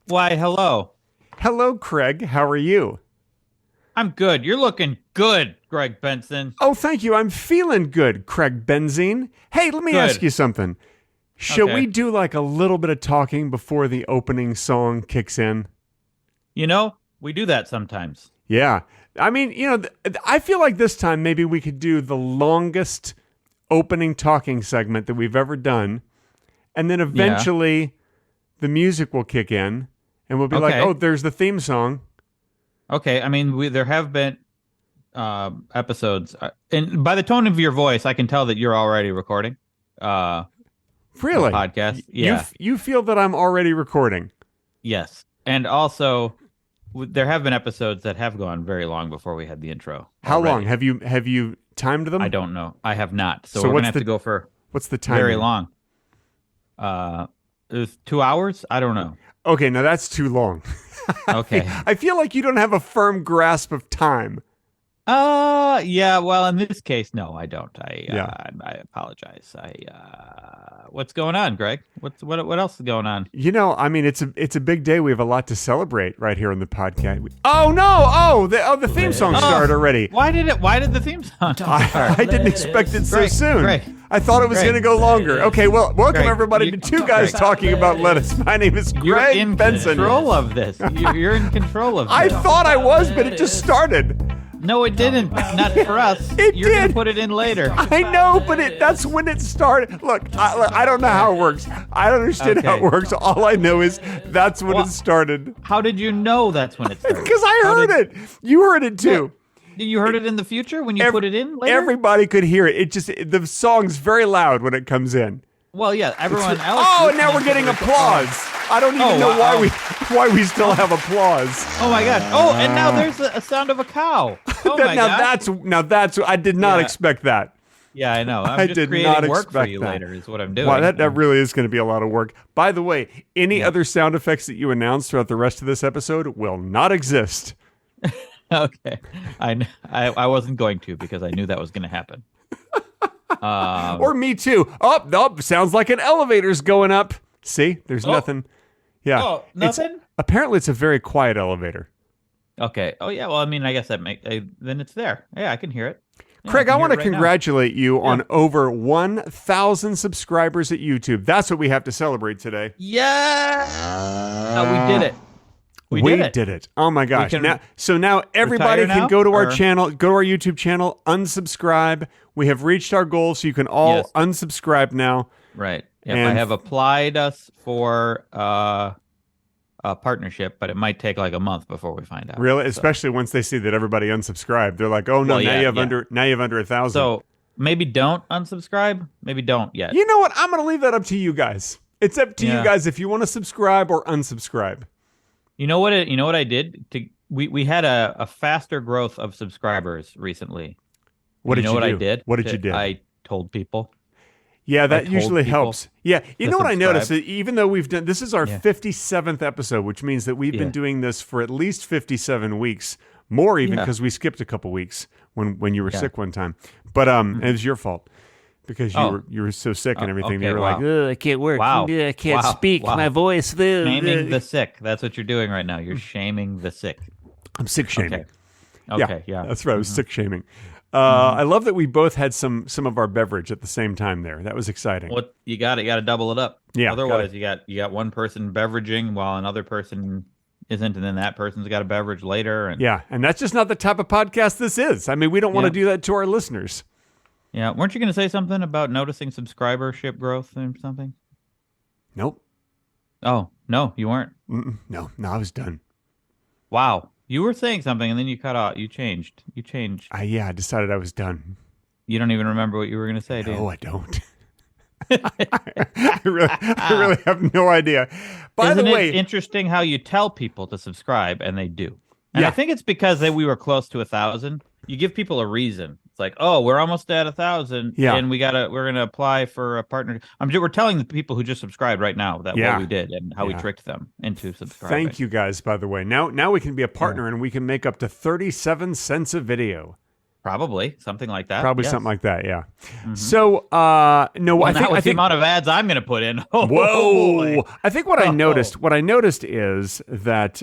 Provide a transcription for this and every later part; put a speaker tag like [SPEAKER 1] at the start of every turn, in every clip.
[SPEAKER 1] Why, hello.
[SPEAKER 2] Hello, Craig. How are you?
[SPEAKER 1] I'm good. You're looking good, Greg Benson.
[SPEAKER 2] Oh, thank you. I'm feeling good, Craig Benzine. Hey, let me ask
[SPEAKER 1] Good.
[SPEAKER 2] you something. Shall
[SPEAKER 1] Okay.
[SPEAKER 2] we do like a little bit of talking before the opening song kicks in?
[SPEAKER 1] We do that sometimes.
[SPEAKER 2] Yeah. I mean, I feel like this time maybe we could do the longest opening talking segment that we've ever done. And then eventually the music will kick in and we'll be like,
[SPEAKER 1] Okay.
[SPEAKER 2] oh, there's the theme song.
[SPEAKER 1] Okay. I mean, there have been episodes, and by the tone of your voice, I can tell that you're already recording.
[SPEAKER 2] Really?
[SPEAKER 1] The podcast. Yeah.
[SPEAKER 2] You feel that I'm already recording?
[SPEAKER 1] Yes. And also, there have been episodes that have gone very long before we had the intro.
[SPEAKER 2] How
[SPEAKER 1] already.
[SPEAKER 2] long? Have you timed them?
[SPEAKER 1] I don't know. I have not. So
[SPEAKER 2] So
[SPEAKER 1] we're
[SPEAKER 2] what's
[SPEAKER 1] gonna have
[SPEAKER 2] the-
[SPEAKER 1] to go for
[SPEAKER 2] What's the time?
[SPEAKER 1] very long. It was 2 hours. I don't know.
[SPEAKER 2] Okay, now that's too long.
[SPEAKER 1] Okay.
[SPEAKER 2] I feel like you don't have a firm grasp of time.
[SPEAKER 1] Yeah. Well, in this case, no, I don't. I apologize. What's going on, Greg? What else is going on?
[SPEAKER 2] I mean, it's a big day. We have a lot to celebrate right here on the podcast. Oh no! The theme song started already.
[SPEAKER 1] Why did the theme song start?
[SPEAKER 2] I didn't expect it so
[SPEAKER 1] Greg,
[SPEAKER 2] soon.
[SPEAKER 1] Greg,
[SPEAKER 2] I thought it was
[SPEAKER 1] Greg.
[SPEAKER 2] going to go longer. Okay, well, welcome
[SPEAKER 1] Greg,
[SPEAKER 2] everybody
[SPEAKER 1] you-
[SPEAKER 2] to two guys
[SPEAKER 1] Greg.
[SPEAKER 2] talking about lettuce. My name is
[SPEAKER 1] You're
[SPEAKER 2] Greg
[SPEAKER 1] in
[SPEAKER 2] Benson.
[SPEAKER 1] control of this. You're in control of this.
[SPEAKER 2] I thought I was, but it just started.
[SPEAKER 1] No, it didn't. Not for us.
[SPEAKER 2] It
[SPEAKER 1] You're gonna
[SPEAKER 2] did.
[SPEAKER 1] put it in later.
[SPEAKER 2] I know, but that's when it started. Look, I don't know how it works. I don't understand how it
[SPEAKER 1] Okay.
[SPEAKER 2] works. All I know is that's when
[SPEAKER 1] Well,
[SPEAKER 2] it started.
[SPEAKER 1] How did you know that's when it started?
[SPEAKER 2] Because I heard it. You heard it too.
[SPEAKER 1] You heard it in the future when you put it in later?
[SPEAKER 2] Everybody could hear it. The song's very loud when it comes in.
[SPEAKER 1] Well, yeah, everyone else.
[SPEAKER 2] Oh, and now
[SPEAKER 1] listening
[SPEAKER 2] we're
[SPEAKER 1] to
[SPEAKER 2] getting
[SPEAKER 1] this-
[SPEAKER 2] applause. I don't even
[SPEAKER 1] Oh,
[SPEAKER 2] know
[SPEAKER 1] wow.
[SPEAKER 2] why we still have applause.
[SPEAKER 1] Oh my god! Oh, and now there's a sound of a cow. Oh my
[SPEAKER 2] now
[SPEAKER 1] god!
[SPEAKER 2] that's I did not
[SPEAKER 1] Yeah.
[SPEAKER 2] expect that.
[SPEAKER 1] Yeah, I know. I'm
[SPEAKER 2] I
[SPEAKER 1] just
[SPEAKER 2] did
[SPEAKER 1] creating
[SPEAKER 2] not
[SPEAKER 1] work for
[SPEAKER 2] expect
[SPEAKER 1] you
[SPEAKER 2] that.
[SPEAKER 1] later. Is what I'm doing.
[SPEAKER 2] Wow, that really is going to be a lot of work. By the way, any
[SPEAKER 1] Yeah.
[SPEAKER 2] other sound effects that you announce throughout the rest of this episode will not exist.
[SPEAKER 1] Okay. I wasn't going to because I knew that was going to happen.
[SPEAKER 2] Or me too. Oh, sounds like an elevator's going up. See, there's nothing. Yeah.
[SPEAKER 1] Oh, nothing?
[SPEAKER 2] Apparently, it's a very quiet elevator.
[SPEAKER 1] Okay. Oh yeah. Well, I mean, I guess then it's there. Yeah, I can hear it. Yeah,
[SPEAKER 2] Craig,
[SPEAKER 1] can
[SPEAKER 2] I
[SPEAKER 1] hear
[SPEAKER 2] want to
[SPEAKER 1] it right now.
[SPEAKER 2] congratulate you on over 1,000 subscribers at YouTube. That's what we have to celebrate today.
[SPEAKER 1] Yeah. We did it. We did it.
[SPEAKER 2] Oh my gosh.
[SPEAKER 1] can
[SPEAKER 2] Now everybody
[SPEAKER 1] retire
[SPEAKER 2] can
[SPEAKER 1] now,
[SPEAKER 2] go to our
[SPEAKER 1] or-
[SPEAKER 2] channel, go to our YouTube channel, unsubscribe. We have reached our goal, so you can all
[SPEAKER 1] Yes.
[SPEAKER 2] unsubscribe now.
[SPEAKER 1] Right. Yep,
[SPEAKER 2] And-
[SPEAKER 1] I have applied us for a partnership, but it might take like a month before we find out.
[SPEAKER 2] Really?
[SPEAKER 1] So-
[SPEAKER 2] Especially once they see that everybody unsubscribed. They're like, oh no,
[SPEAKER 1] Well,
[SPEAKER 2] now
[SPEAKER 1] yeah,
[SPEAKER 2] you have
[SPEAKER 1] yeah.
[SPEAKER 2] under 1,000.
[SPEAKER 1] So maybe don't unsubscribe. Maybe don't yet.
[SPEAKER 2] You know what? I'm going to leave that up to you guys. It's up to you
[SPEAKER 1] Yeah.
[SPEAKER 2] guys if you want to subscribe or unsubscribe.
[SPEAKER 1] You know what? You know what I did? We had a faster growth of subscribers recently.
[SPEAKER 2] What did
[SPEAKER 1] know
[SPEAKER 2] you
[SPEAKER 1] what
[SPEAKER 2] do?
[SPEAKER 1] I did?
[SPEAKER 2] What did you do?
[SPEAKER 1] I told people.
[SPEAKER 2] Yeah, that
[SPEAKER 1] told
[SPEAKER 2] usually
[SPEAKER 1] people
[SPEAKER 2] helps. Yeah, you
[SPEAKER 1] to
[SPEAKER 2] know what I
[SPEAKER 1] subscribe.
[SPEAKER 2] noticed? Even though this is our
[SPEAKER 1] Yeah.
[SPEAKER 2] 57th episode, which means that we've been
[SPEAKER 1] Yeah.
[SPEAKER 2] doing this for at least 57 weeks, more even
[SPEAKER 1] Yeah.
[SPEAKER 2] because we skipped a couple weeks when you were
[SPEAKER 1] Yeah.
[SPEAKER 2] sick one time. But it was your fault because
[SPEAKER 1] Oh.
[SPEAKER 2] you were so sick and everything.
[SPEAKER 1] okay,
[SPEAKER 2] you were
[SPEAKER 1] wow.
[SPEAKER 2] like, "Ugh, I can't work.
[SPEAKER 1] Wow.
[SPEAKER 2] Ugh, I can't
[SPEAKER 1] Wow.
[SPEAKER 2] speak.
[SPEAKER 1] Wow.
[SPEAKER 2] My voice.
[SPEAKER 1] Shaming the sick. That's what you're doing right now. You're shaming the sick.
[SPEAKER 2] I'm sick shaming.
[SPEAKER 1] Okay. Okay. Yeah.
[SPEAKER 2] That's right. I was sick shaming. I love that we both had some of our beverage at the same time there. That was exciting.
[SPEAKER 1] What you got? You got to double it up.
[SPEAKER 2] Yeah,
[SPEAKER 1] Otherwise, you got one person beveraging while another person isn't, and then that person's got a beverage later. And
[SPEAKER 2] Yeah, and that's just not the type of podcast this is. I mean, we don't want to
[SPEAKER 1] Yeah.
[SPEAKER 2] do that to our listeners.
[SPEAKER 1] yeah. Weren't you going to say something about noticing subscribership growth or something?
[SPEAKER 2] Nope.
[SPEAKER 1] Oh no, you weren't.
[SPEAKER 2] No, I was done.
[SPEAKER 1] Wow. You were saying something and then you cut out. You changed.
[SPEAKER 2] I decided I was done.
[SPEAKER 1] You don't even remember what you were going to say, do you?
[SPEAKER 2] No, I don't. I really have no idea. By
[SPEAKER 1] Isn't
[SPEAKER 2] the way,
[SPEAKER 1] it interesting how you tell people to subscribe and they do? And
[SPEAKER 2] Yeah.
[SPEAKER 1] I think it's because we were close to 1,000. You give people a reason. It's like, oh, we're almost at 1,000,
[SPEAKER 2] Yeah.
[SPEAKER 1] and we're gonna apply for a partner. We're telling the people who just subscribed right now that
[SPEAKER 2] Yeah.
[SPEAKER 1] what we did and how we
[SPEAKER 2] Yeah.
[SPEAKER 1] tricked them into subscribing.
[SPEAKER 2] thank you guys, by the way. Now we can be a partner and we can make up to 37 cents a video.
[SPEAKER 1] Probably something like that.
[SPEAKER 2] Probably
[SPEAKER 1] Yes.
[SPEAKER 2] something like that, yeah.
[SPEAKER 1] Mhm.
[SPEAKER 2] So, no,
[SPEAKER 1] Well,
[SPEAKER 2] I
[SPEAKER 1] not with the
[SPEAKER 2] think
[SPEAKER 1] amount of ads I'm going to put in. Oh,
[SPEAKER 2] whoa!
[SPEAKER 1] boy.
[SPEAKER 2] I think what I noticed is that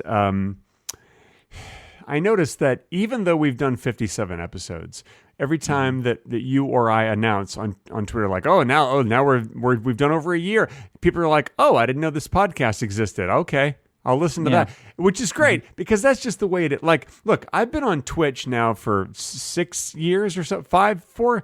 [SPEAKER 2] I noticed that even though we've done 57 episodes, every time that you or I announce on Twitter, like, now we've done over a year, people are like, oh, I didn't know this podcast existed. Okay, I'll listen to that, which is great because that's just the way it. Like, look, I've been on Twitch now for 6 years or so, 4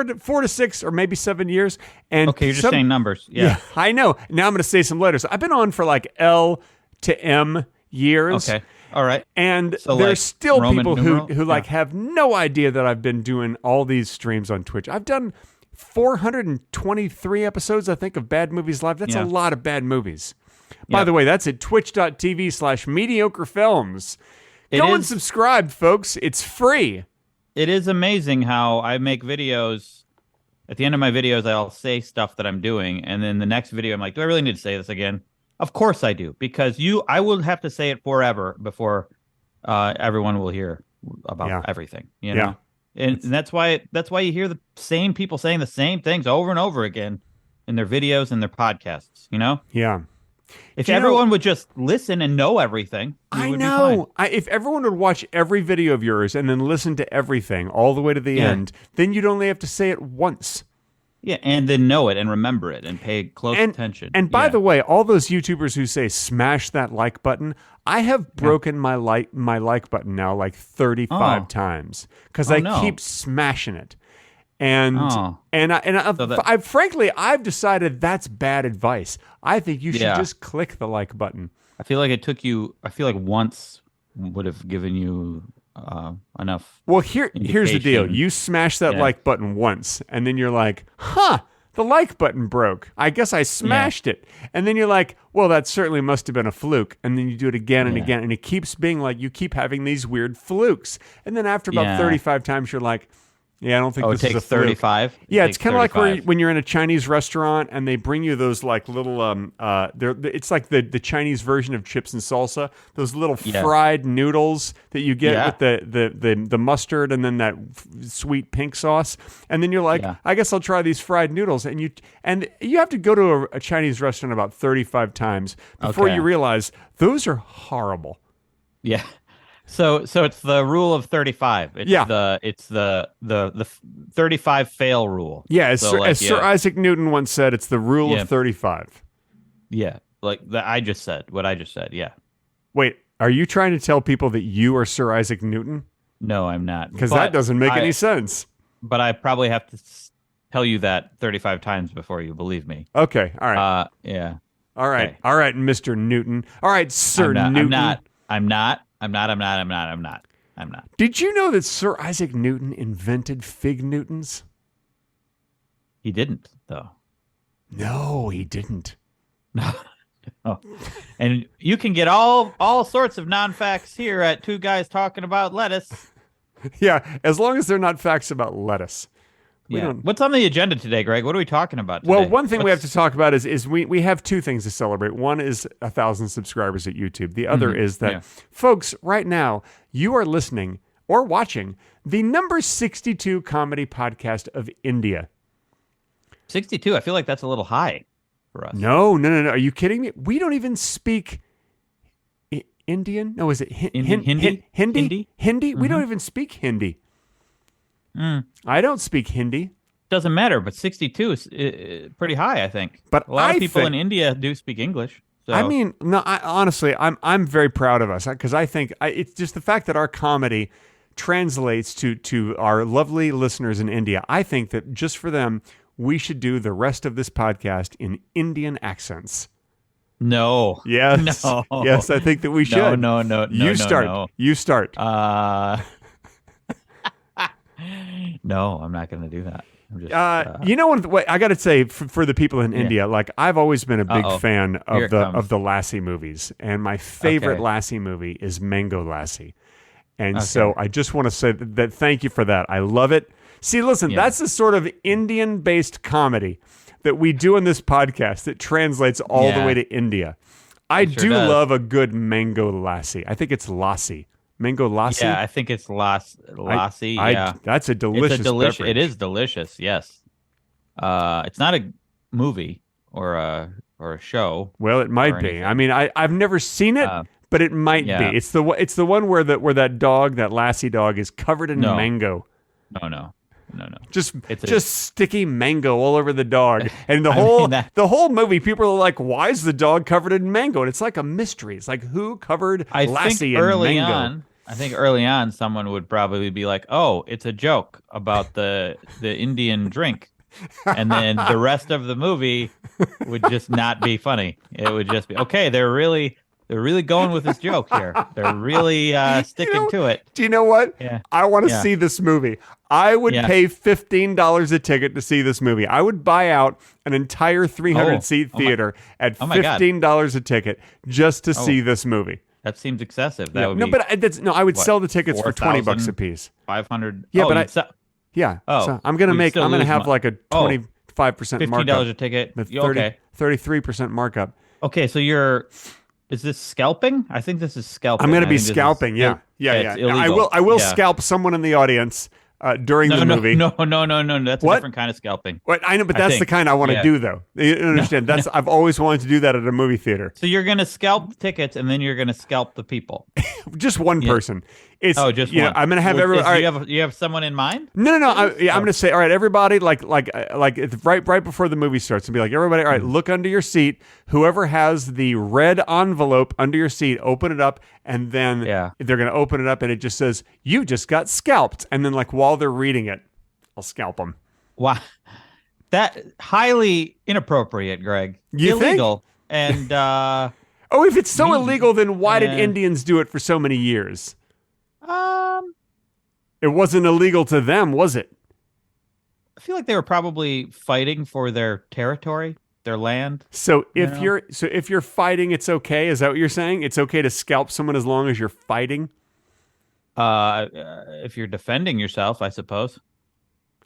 [SPEAKER 2] to 6 or maybe 7 years. And
[SPEAKER 1] okay, you're just saying numbers. Yeah,
[SPEAKER 2] I know. Now I'm going to say some letters. I've been on for like L to M years.
[SPEAKER 1] Okay. All right.
[SPEAKER 2] And
[SPEAKER 1] So,
[SPEAKER 2] there's
[SPEAKER 1] like,
[SPEAKER 2] still
[SPEAKER 1] Roman
[SPEAKER 2] people
[SPEAKER 1] numeral?
[SPEAKER 2] who like have no idea that I've been doing all these streams on Twitch. I've done 423 episodes, I think, of Bad Movies Live. That's a lot of bad movies. By the way, that's at twitch.tv/mediocrefilms. Go and subscribe, folks. It's free.
[SPEAKER 1] It is amazing how I make videos. At the end of my videos, I'll say stuff that I'm doing. And then the next video, I'm like, do I really need to say this again? Of course I do. Because I will have to say it forever before everyone will hear about everything. You know? And that's why you hear the same people saying the same things over and over again in their videos and their podcasts, you know?
[SPEAKER 2] Yeah.
[SPEAKER 1] If everyone would just listen and know everything,
[SPEAKER 2] I know. If everyone would watch every video of yours and then listen to everything all the way to the end, then you'd only have to say it once.
[SPEAKER 1] Yeah, and then know it and remember it and pay close attention.
[SPEAKER 2] And by the way, all those YouTubers who say smash that like button, I have broken my like button now like 35 times because I keep smashing it. And frankly, I've decided that's bad advice. I think you should just click the like button.
[SPEAKER 1] I feel like once would have given you enough.
[SPEAKER 2] Well, here's the deal. You smash that like button once, and then you're like, huh, the like button broke. I guess I smashed it. And then you're like, well, that certainly must have been a fluke. And then you do it again and again, and it keeps being like you keep having these weird flukes. And then after about 35 times, you're like, yeah, I don't think this is a fluke.
[SPEAKER 1] 35?
[SPEAKER 2] Yeah, it's kind of like when you're in a Chinese restaurant and they bring you those like little it's like the Chinese version of chips and salsa, those little fried noodles that you get with the mustard and then that sweet pink sauce. And then you're like, I guess I'll try these fried noodles, and you have to go to a Chinese restaurant about 35 times before you realize those are horrible.
[SPEAKER 1] Yeah. So it's the rule of 35. It's the 35 fail rule.
[SPEAKER 2] Yeah, as Sir Isaac Newton once said, it's the rule of 35.
[SPEAKER 1] Yeah, like what I just said. Yeah.
[SPEAKER 2] Wait, are you trying to tell people that you are Sir Isaac Newton?
[SPEAKER 1] No, I'm not.
[SPEAKER 2] Because that doesn't make any sense.
[SPEAKER 1] But I probably have to tell you that 35 times before you believe me.
[SPEAKER 2] Okay, all right.
[SPEAKER 1] Yeah.
[SPEAKER 2] All right, okay. All right, Mr. Newton. All right, Sir Newton.
[SPEAKER 1] I'm not.
[SPEAKER 2] Did you know that Sir Isaac Newton invented fig Newtons?
[SPEAKER 1] He didn't, though.
[SPEAKER 2] No, he didn't.
[SPEAKER 1] No. And you can get all sorts of non-facts here at Two Guys Talking About Lettuce.
[SPEAKER 2] Yeah, as long as they're not facts about lettuce.
[SPEAKER 1] What's on the agenda today, Greg? What are we talking about today?
[SPEAKER 2] Well, one thing we have to talk about is we have two things to celebrate. One is 1,000 subscribers at YouTube. The other is that, folks, right now, you are listening or watching the number 62 comedy podcast of India.
[SPEAKER 1] 62? I feel like that's a little high for us.
[SPEAKER 2] No. Are you kidding me? We don't even speak Indian? No, is it Hindi? Hindi? Mm-hmm. We don't even speak Hindi. I don't speak Hindi.
[SPEAKER 1] Doesn't matter, but 62 is pretty high, I think.
[SPEAKER 2] But
[SPEAKER 1] a lot of people in India do speak English. So.
[SPEAKER 2] I mean, no. Honestly, I'm very proud of us because I think it's just the fact that our comedy translates to our lovely listeners in India. I think that just for them, we should do the rest of this podcast in Indian accents.
[SPEAKER 1] No.
[SPEAKER 2] Yes.
[SPEAKER 1] No.
[SPEAKER 2] Yes, I think that we should.
[SPEAKER 1] No.
[SPEAKER 2] You start.
[SPEAKER 1] No.
[SPEAKER 2] You start.
[SPEAKER 1] No, I'm not going to do that. I'm just,
[SPEAKER 2] you know what? I got to say for the people in India, like I've always been a big fan of the Lassie movies, and my favorite Lassie movie is Mango Lassie, and so I just want to say that thank you for that. I love it. See, listen, that's the sort of Indian-based comedy that we do in this podcast that translates all the way to India. I do love a good Mango Lassie. I think it's Lassie. Mango lassi?
[SPEAKER 1] Yeah, I think it's lassi. Yeah,
[SPEAKER 2] That's a delicious beverage.
[SPEAKER 1] It is delicious. Yes. It's not a movie or a show
[SPEAKER 2] Well, it might
[SPEAKER 1] or
[SPEAKER 2] be.
[SPEAKER 1] anything.
[SPEAKER 2] I mean, I've never seen it, but it might
[SPEAKER 1] yeah.
[SPEAKER 2] be. It's the one where that dog, that lassie dog, is covered in
[SPEAKER 1] No.
[SPEAKER 2] mango.
[SPEAKER 1] No.
[SPEAKER 2] Just
[SPEAKER 1] It's
[SPEAKER 2] sticky mango all all over the dog, and the whole movie, people are like, "Why is the dog covered in mango?" And it's like a mystery. It's like, who covered lassie in mango?
[SPEAKER 1] I think early on, someone would probably be like, "Oh, it's a joke about the Indian drink," and then the rest of the movie would just not be funny. It would just be, okay, they're really going with this joke here. They're really sticking to it.
[SPEAKER 2] Do you know what?
[SPEAKER 1] Yeah.
[SPEAKER 2] I want to see this movie. I would
[SPEAKER 1] Yeah.
[SPEAKER 2] pay $15 a ticket to see this movie. I would buy out an entire 300-seat theater at $15 a ticket just to see this movie.
[SPEAKER 1] That seems excessive. That would be
[SPEAKER 2] I would sell the tickets for $20 a piece.
[SPEAKER 1] 500.
[SPEAKER 2] Yeah,
[SPEAKER 1] Yeah.
[SPEAKER 2] So I'm gonna have like a 25% markup.
[SPEAKER 1] $15 a ticket.
[SPEAKER 2] Okay. 33% markup.
[SPEAKER 1] Okay, so is this scalping? I think this is scalping.
[SPEAKER 2] I'm going to be scalping. Yeah.
[SPEAKER 1] It's illegal.
[SPEAKER 2] I will scalp someone in the audience during the movie.
[SPEAKER 1] No. That's a different kind of scalping.
[SPEAKER 2] What? I know, but that's the kind I want to do, though. You understand? I've always wanted to do that at a movie theater.
[SPEAKER 1] So you're going to scalp the tickets, and then you're going to scalp the people.
[SPEAKER 2] Just one person. It's
[SPEAKER 1] just one.
[SPEAKER 2] I'm going to have everybody.
[SPEAKER 1] You have someone in mind?
[SPEAKER 2] No. I'm going to say, all right, everybody, like right before the movie starts, and be like, everybody, all right, look under your seat. Whoever has the red envelope under your seat, open it up, and then they're going to open it up, and it just says, "You just got scalped." And then, like, while they're reading it, I'll scalp them.
[SPEAKER 1] Wow, that highly inappropriate, Greg. Illegal.
[SPEAKER 2] Think? And if it's so illegal, then why did Indians do it for so many years? It wasn't illegal to them, was it?
[SPEAKER 1] I feel like they were probably fighting for their territory, their land.
[SPEAKER 2] So if you're fighting, it's okay. Is that what you're saying? It's okay to scalp someone as long as you're fighting?
[SPEAKER 1] If you're defending yourself, I suppose.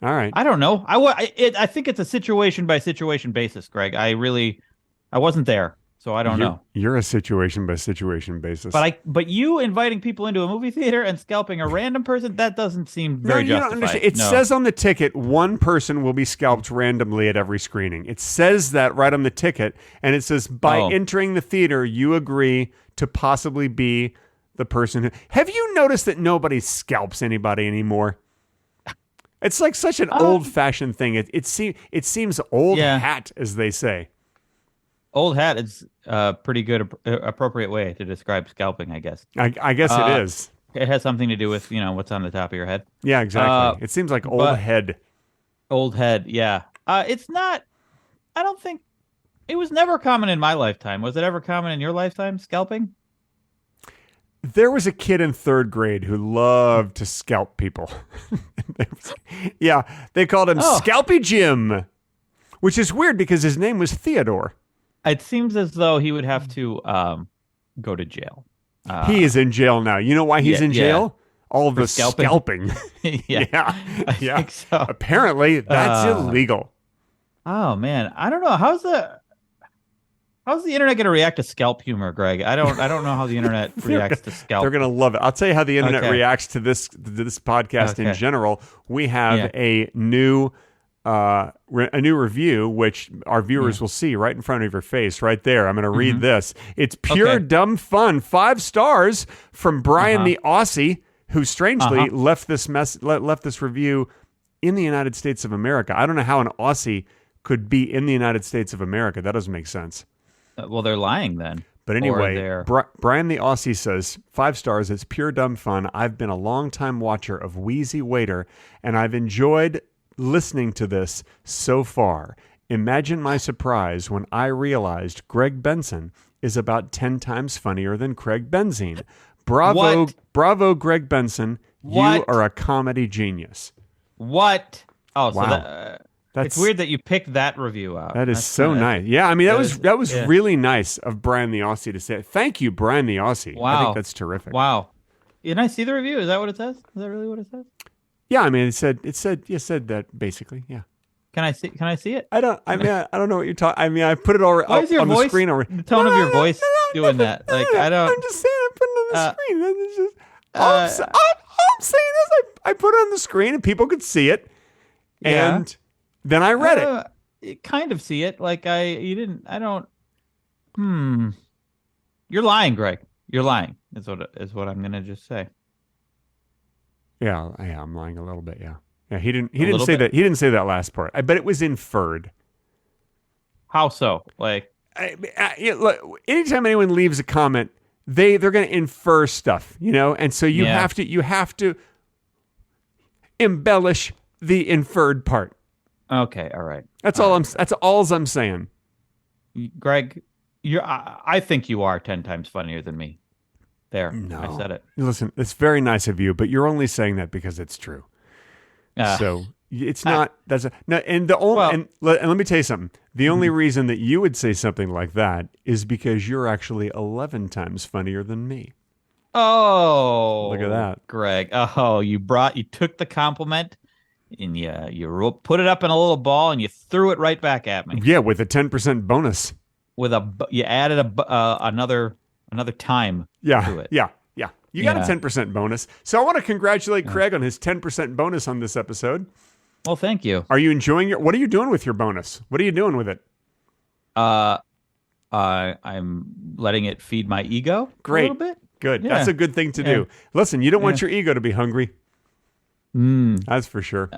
[SPEAKER 2] All right.
[SPEAKER 1] I don't know. I think it's a situation by situation basis, Greg. I wasn't there, so I don't know.
[SPEAKER 2] You're a situation by situation basis.
[SPEAKER 1] But you inviting people into a movie theater and scalping a random person, that doesn't seem very justified.
[SPEAKER 2] It says on the ticket, one person will be scalped randomly at every screening. It says that right on the ticket, and it says, by entering the theater, you agree to possibly be the person who... Have you noticed that nobody scalps anybody anymore? It's like such an old-fashioned thing. It seems old hat, as they say.
[SPEAKER 1] Old hat is a pretty good, appropriate way to describe scalping, I guess.
[SPEAKER 2] I guess it is.
[SPEAKER 1] It has something to do with, what's on the top of your head.
[SPEAKER 2] Yeah, exactly. It seems like old head.
[SPEAKER 1] Old head, yeah. It's not... I don't think... It was never common in my lifetime. Was it ever common in your lifetime, scalping?
[SPEAKER 2] There was a kid in 3rd grade who loved to scalp people. They called him Scalpy Jim, which is weird because his name was Theodore.
[SPEAKER 1] It seems as though he would have to go to jail.
[SPEAKER 2] He is in jail now. You know why he's in jail? All of the scalping.
[SPEAKER 1] I think so.
[SPEAKER 2] Apparently, that's illegal.
[SPEAKER 1] Oh man, I don't know. How's the internet going to react to scalp humor, Greg? I don't know how the internet reacts to scalp.
[SPEAKER 2] They're going to love it. I'll tell you how the internet reacts to this podcast in general. We have a new review, which our viewers will see right in front of your face, right there. I'm going to read this. It's pure dumb fun. 5 stars from Brian the Aussie, who strangely left this review in the United States of America. I don't know how an Aussie could be in the United States of America. That doesn't make sense.
[SPEAKER 1] Well, they're lying then.
[SPEAKER 2] But anyway, Brian the Aussie says, 5 stars, it's pure dumb fun. I've been a long-time watcher of Wheezy Waiter, and I've enjoyed listening to this so far. Imagine my surprise when I realized Greg Benson is about 10 times funnier than Craig Benzine. Bravo, Greg Benson. You are a comedy genius.
[SPEAKER 1] What? Oh,
[SPEAKER 2] wow.
[SPEAKER 1] So it's weird that you picked that review out.
[SPEAKER 2] That's so nice. Yeah, I mean, that was really nice of Brian the Aussie to say. Thank you, Brian the Aussie.
[SPEAKER 1] Wow.
[SPEAKER 2] I think that's terrific.
[SPEAKER 1] Wow. Can I see the review? Is that what it says? Is that really what it says?
[SPEAKER 2] Yeah, I mean, it said that basically. Yeah.
[SPEAKER 1] Can I see it?
[SPEAKER 2] I don't know what you're talking. I mean, I put it all up on the screen already.
[SPEAKER 1] The tone of your voice doing that. Like, I don't.
[SPEAKER 2] I'm just saying, I put it on the screen. All I'm saying is I put it on the screen and people could see it.
[SPEAKER 1] Yeah.
[SPEAKER 2] And then I read it.
[SPEAKER 1] You kind of see it. Like you didn't. I don't. You're lying, Greg. You're lying. Is what I'm gonna just say.
[SPEAKER 2] Yeah, I'm lying a little bit. Yeah, yeah. He didn't
[SPEAKER 1] little
[SPEAKER 2] say
[SPEAKER 1] bit?
[SPEAKER 2] that. He didn't say that last part. I bet it was inferred.
[SPEAKER 1] How so? Like,
[SPEAKER 2] Look, anytime anyone leaves a comment, they're going to infer stuff, and so you have to embellish the inferred part.
[SPEAKER 1] okay, all right.
[SPEAKER 2] That's all I'm saying.
[SPEAKER 1] Greg, I think you are 10 times funnier than me. There,
[SPEAKER 2] No.
[SPEAKER 1] I said it.
[SPEAKER 2] Listen, it's very nice of you, but you're only saying that because it's true. So it's not. That's a no. And the only and let me tell you something. The only reason that you would say something like that is because you're actually 11 times funnier than me.
[SPEAKER 1] Oh,
[SPEAKER 2] Look at that,
[SPEAKER 1] Greg. Oh, you took the compliment and you put it up in a little ball and you threw it right back at me.
[SPEAKER 2] Yeah, with a 10% bonus.
[SPEAKER 1] You added another time to it.
[SPEAKER 2] Yeah. You got a 10% bonus. So I want to congratulate Craig on his 10% bonus on this episode.
[SPEAKER 1] Well, thank you.
[SPEAKER 2] Are you enjoying it? What are you doing with your bonus? What are you doing with it?
[SPEAKER 1] I'm letting it feed my ego
[SPEAKER 2] Great.
[SPEAKER 1] a little bit.
[SPEAKER 2] Good.
[SPEAKER 1] Yeah.
[SPEAKER 2] That's a good thing to do. Listen, you don't want your ego to be hungry. That's for sure.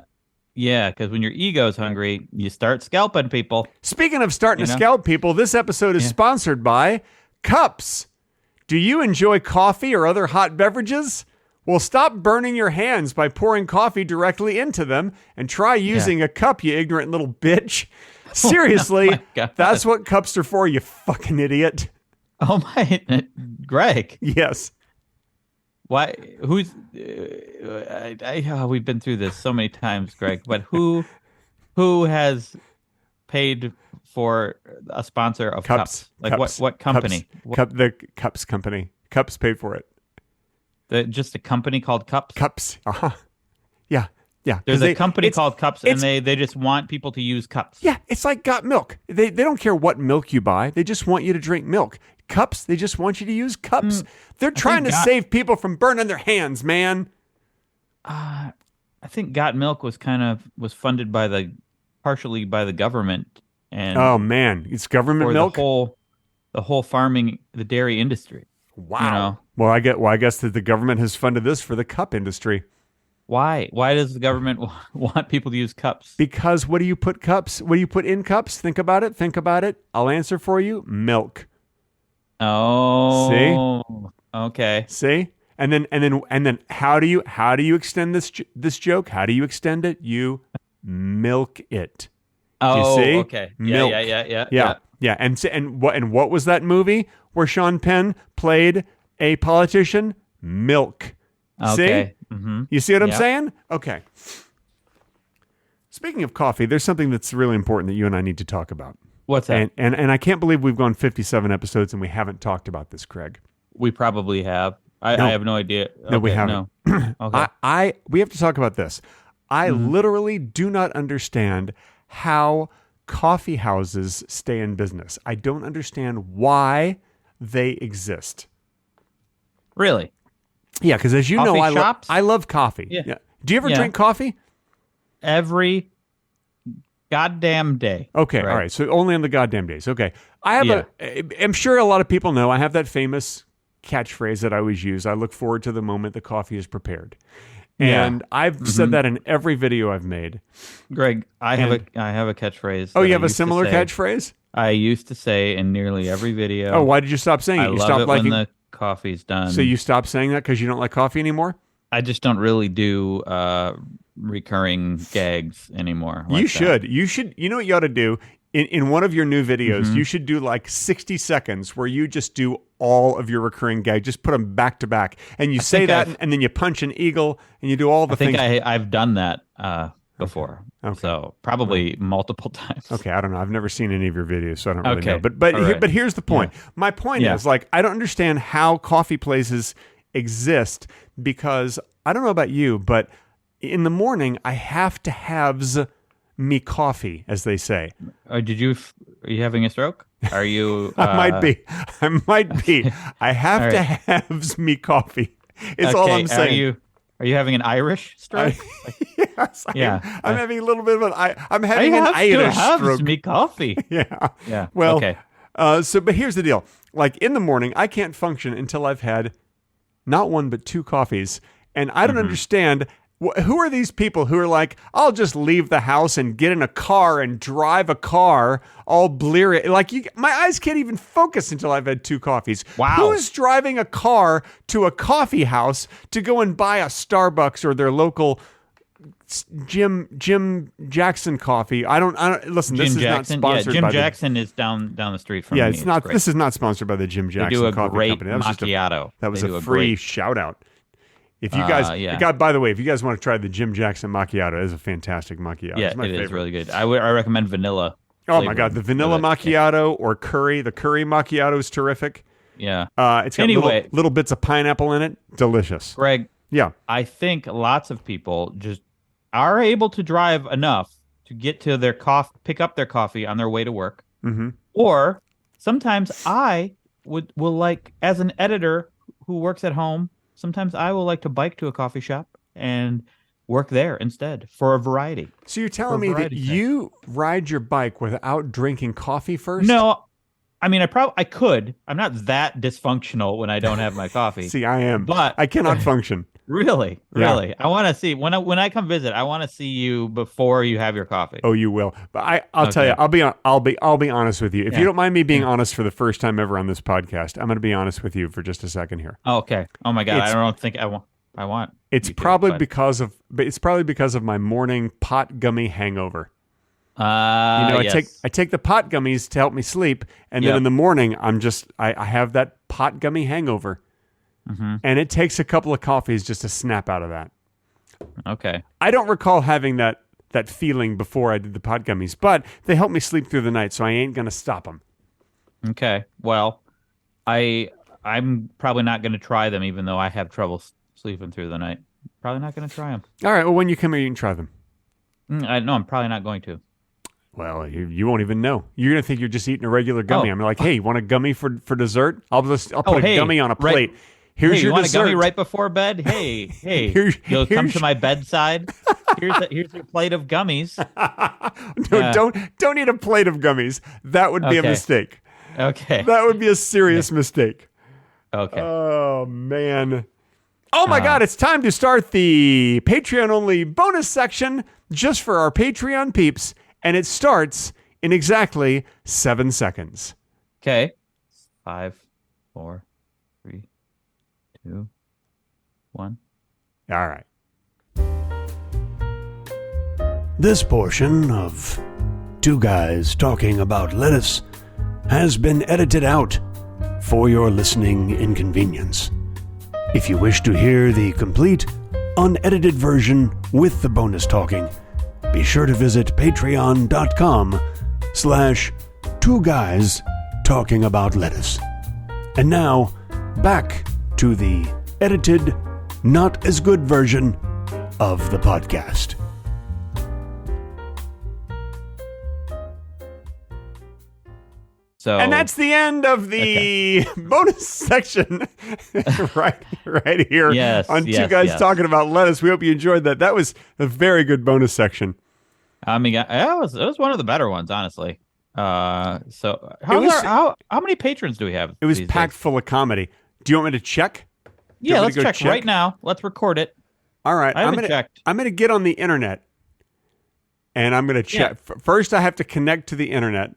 [SPEAKER 1] Yeah, because when your ego's hungry, you start scalping people.
[SPEAKER 2] Speaking of starting to scalp people, this episode is sponsored by Cups. Do you enjoy coffee or other hot beverages? Well, stop burning your hands by pouring coffee directly into them and try using a cup, you ignorant little bitch. Seriously, that's what cups are for, you fucking idiot.
[SPEAKER 1] Oh my, Greg.
[SPEAKER 2] Yes.
[SPEAKER 1] Why? Who's? We've been through this so many times, Greg. But who has paid for a sponsor of cups? Like
[SPEAKER 2] Cups.
[SPEAKER 1] what company?
[SPEAKER 2] The Cups company. Cups paid for it.
[SPEAKER 1] Just a company called Cups?
[SPEAKER 2] Cups. Uh-huh. Yeah.
[SPEAKER 1] There's a company called Cups, and they just want people to use cups.
[SPEAKER 2] Yeah, it's like Got Milk. They don't care what milk you buy. They just want you to drink milk. Cups, they just want you to use cups. They're trying to save people from burning their hands, man.
[SPEAKER 1] I think Got Milk was funded partially by the government. And
[SPEAKER 2] oh man, it's government milk.
[SPEAKER 1] The whole farming, the dairy industry.
[SPEAKER 2] Wow. Well, I guess that the government has funded this for the cup industry.
[SPEAKER 1] Why? Why does the government want people to use cups?
[SPEAKER 2] Because what do you put in cups? Think about it. I'll answer for you. Milk.
[SPEAKER 1] Oh.
[SPEAKER 2] See?
[SPEAKER 1] Okay.
[SPEAKER 2] See? And then how do you extend this joke? How do you extend it? You milk it.
[SPEAKER 1] Oh,
[SPEAKER 2] you see?
[SPEAKER 1] Okay.
[SPEAKER 2] Milk. Yeah. And what was that movie where Sean Penn played a politician? Milk.
[SPEAKER 1] Okay.
[SPEAKER 2] See?
[SPEAKER 1] Mm-hmm.
[SPEAKER 2] You see what I'm saying? Okay. Speaking of coffee, there's something that's really important that you and I need to talk about.
[SPEAKER 1] What's that?
[SPEAKER 2] And I can't believe we've gone 57 episodes and we haven't talked about this, Craig.
[SPEAKER 1] We probably have. I have no idea.
[SPEAKER 2] No, we haven't.
[SPEAKER 1] No. Okay.
[SPEAKER 2] We have to talk about this. I literally do not understand how coffee houses stay in business. I don't understand why they exist.
[SPEAKER 1] Really?
[SPEAKER 2] Yeah, because as you know, I love coffee.
[SPEAKER 1] Yeah.
[SPEAKER 2] Do you ever drink coffee?
[SPEAKER 1] Every goddamn day.
[SPEAKER 2] Okay,
[SPEAKER 1] right?
[SPEAKER 2] All right. So only on the goddamn days. Okay. I'm sure a lot of people know I have that famous catchphrase that I always use. I look forward to the moment the coffee is prepared. And I've said that in every video I've made.
[SPEAKER 1] Greg, I have a catchphrase.
[SPEAKER 2] Oh, you have a similar catchphrase?
[SPEAKER 1] I used to say in nearly every video.
[SPEAKER 2] Oh, why did you stop saying it? You
[SPEAKER 1] love
[SPEAKER 2] stopped
[SPEAKER 1] it
[SPEAKER 2] liking
[SPEAKER 1] when the coffee's done.
[SPEAKER 2] So you stopped saying that because you don't like coffee anymore?
[SPEAKER 1] I just don't really do recurring gags anymore.
[SPEAKER 2] You should. You know what you ought to do? In one of your new videos, you should do like 60 seconds where you just do all of your recurring gags. Just put them back to back. And you say that, and then you punch an eagle, and you do all the things.
[SPEAKER 1] I think I've done that before. Okay. So probably multiple times.
[SPEAKER 2] Okay, I don't know. I've never seen any of your videos, so I don't really know. But here's the point. My point is, like, I don't understand how coffee places exist because I don't know about you, but in the morning, I have to have me coffee, as they say.
[SPEAKER 1] Are you having a stroke? Are you?
[SPEAKER 2] I might be. I have to have me coffee. It's all I'm saying.
[SPEAKER 1] Are you having an Irish stroke?
[SPEAKER 2] Yes,
[SPEAKER 1] Yeah.
[SPEAKER 2] I'm having a little bit of I'm
[SPEAKER 1] I
[SPEAKER 2] having an
[SPEAKER 1] have
[SPEAKER 2] Irish
[SPEAKER 1] to have
[SPEAKER 2] stroke.
[SPEAKER 1] me coffee.
[SPEAKER 2] Yeah.
[SPEAKER 1] Yeah.
[SPEAKER 2] Well,
[SPEAKER 1] okay.
[SPEAKER 2] but here's the deal. Like in the morning, I can't function until I've had not one but two coffees, and I don't understand. Who are these people who are like, I'll just leave the house and get in a car and drive a car all bleary? Like, my eyes can't even focus until I've had two coffees.
[SPEAKER 1] Wow.
[SPEAKER 2] Who's driving a car to a coffee house to go and buy a Starbucks or their local Jim Jackson coffee? I don't listen.
[SPEAKER 1] Jim
[SPEAKER 2] this
[SPEAKER 1] Jackson,
[SPEAKER 2] is not sponsored.
[SPEAKER 1] Jim
[SPEAKER 2] by
[SPEAKER 1] Jackson is down the street from me.
[SPEAKER 2] Yeah, it's not.
[SPEAKER 1] Great.
[SPEAKER 2] This is not sponsored by the Jim Jackson
[SPEAKER 1] They do a
[SPEAKER 2] Coffee
[SPEAKER 1] great
[SPEAKER 2] Company. That was
[SPEAKER 1] macchiato.
[SPEAKER 2] that was
[SPEAKER 1] They
[SPEAKER 2] a
[SPEAKER 1] do
[SPEAKER 2] free
[SPEAKER 1] great-
[SPEAKER 2] shout out. If you guys,
[SPEAKER 1] yeah.
[SPEAKER 2] by the way, if you guys want to try the Jim Jackson macchiato, it is a fantastic macchiato.
[SPEAKER 1] Yeah,
[SPEAKER 2] it's my
[SPEAKER 1] it
[SPEAKER 2] favorite.
[SPEAKER 1] is really good. I recommend vanilla.
[SPEAKER 2] Oh my
[SPEAKER 1] flavor
[SPEAKER 2] god, the vanilla
[SPEAKER 1] with it.
[SPEAKER 2] macchiato or curry. The curry macchiato is terrific.
[SPEAKER 1] Yeah.
[SPEAKER 2] It's got
[SPEAKER 1] Anyway.
[SPEAKER 2] little bits of pineapple in it. Delicious.
[SPEAKER 1] Greg,
[SPEAKER 2] Yeah.
[SPEAKER 1] I think lots of people just are able to drive enough to get to their pick up their coffee on their way to work.
[SPEAKER 2] Mm-hmm.
[SPEAKER 1] Or sometimes I will like, as an editor who works at home, sometimes I will like to bike to a coffee shop and work there instead for a variety.
[SPEAKER 2] So you're telling me that
[SPEAKER 1] variety things.
[SPEAKER 2] you ride your bike without drinking coffee first?
[SPEAKER 1] No, I mean, I could. I'm not that dysfunctional when I don't have my coffee.
[SPEAKER 2] See, I am.
[SPEAKER 1] But
[SPEAKER 2] I cannot function.
[SPEAKER 1] Really?
[SPEAKER 2] Yeah.
[SPEAKER 1] I want to see when I come visit. I want to see you before you have your coffee.
[SPEAKER 2] Oh, you will. But I'll tell you. I'll be honest with you. If you don't mind me being honest for the first time ever on this podcast, I'm going to be honest with you for just a second here.
[SPEAKER 1] Oh, okay. Oh my God. I don't think I want.
[SPEAKER 2] It's probably because of my morning pot gummy hangover.
[SPEAKER 1] Yes.
[SPEAKER 2] I take the pot gummies to help me sleep, and then in the morning I have that pot gummy hangover.
[SPEAKER 1] Mm-hmm.
[SPEAKER 2] And it takes a couple of coffees just to snap out of that.
[SPEAKER 1] Okay.
[SPEAKER 2] I don't recall having that feeling before I did the pot gummies, but they help me sleep through the night, so I ain't going to stop them.
[SPEAKER 1] Okay. Well, I'm probably not going to try them, even though I have trouble sleeping through the night. Probably not going to try them.
[SPEAKER 2] All right, well, when you come here, you can try them.
[SPEAKER 1] No, I'm probably not going to.
[SPEAKER 2] Well, you won't even know. You're going to think you're just eating a regular gummy. I'm like, hey, you want a gummy for dessert? I'll put a gummy on a plate.
[SPEAKER 1] Right.
[SPEAKER 2] Here's
[SPEAKER 1] you
[SPEAKER 2] your
[SPEAKER 1] want
[SPEAKER 2] dessert.
[SPEAKER 1] a gummy right before bed? Hey, you'll come to my bedside. Here's your plate of gummies.
[SPEAKER 2] No, don't eat a plate of gummies. That would be a mistake.
[SPEAKER 1] Okay.
[SPEAKER 2] That would be a serious mistake.
[SPEAKER 1] Okay.
[SPEAKER 2] Oh, man. Oh, my God. It's time to start the Patreon-only bonus section just for our Patreon peeps, and it starts in exactly 7 seconds.
[SPEAKER 1] Okay. 5, 4, 3, 2, 1.
[SPEAKER 2] All right.
[SPEAKER 3] This portion of Two Guys Talking About Lettuce has been edited out for your listening inconvenience. If you wish to hear the complete, unedited version with the bonus talking, be sure to visit patreon.com/2guystalkingaboutlettuce. And now, back to the edited, not as good version of the podcast.
[SPEAKER 1] So,
[SPEAKER 2] And that's the end of the bonus section right here on Two Guys Talking About Lettuce. We hope you enjoyed that. That was a very good bonus section.
[SPEAKER 1] I mean, it was one of the better ones, honestly. So how many patrons do we have?
[SPEAKER 2] It was
[SPEAKER 1] these
[SPEAKER 2] packed
[SPEAKER 1] days?
[SPEAKER 2] full of comedy. Do you want me to check?
[SPEAKER 1] Yeah, let's check right now. Let's record it.
[SPEAKER 2] All right.
[SPEAKER 1] I haven't checked.
[SPEAKER 2] I'm going to get on the internet, and I'm going to check.
[SPEAKER 1] Yeah.
[SPEAKER 2] First, I have to connect to the internet.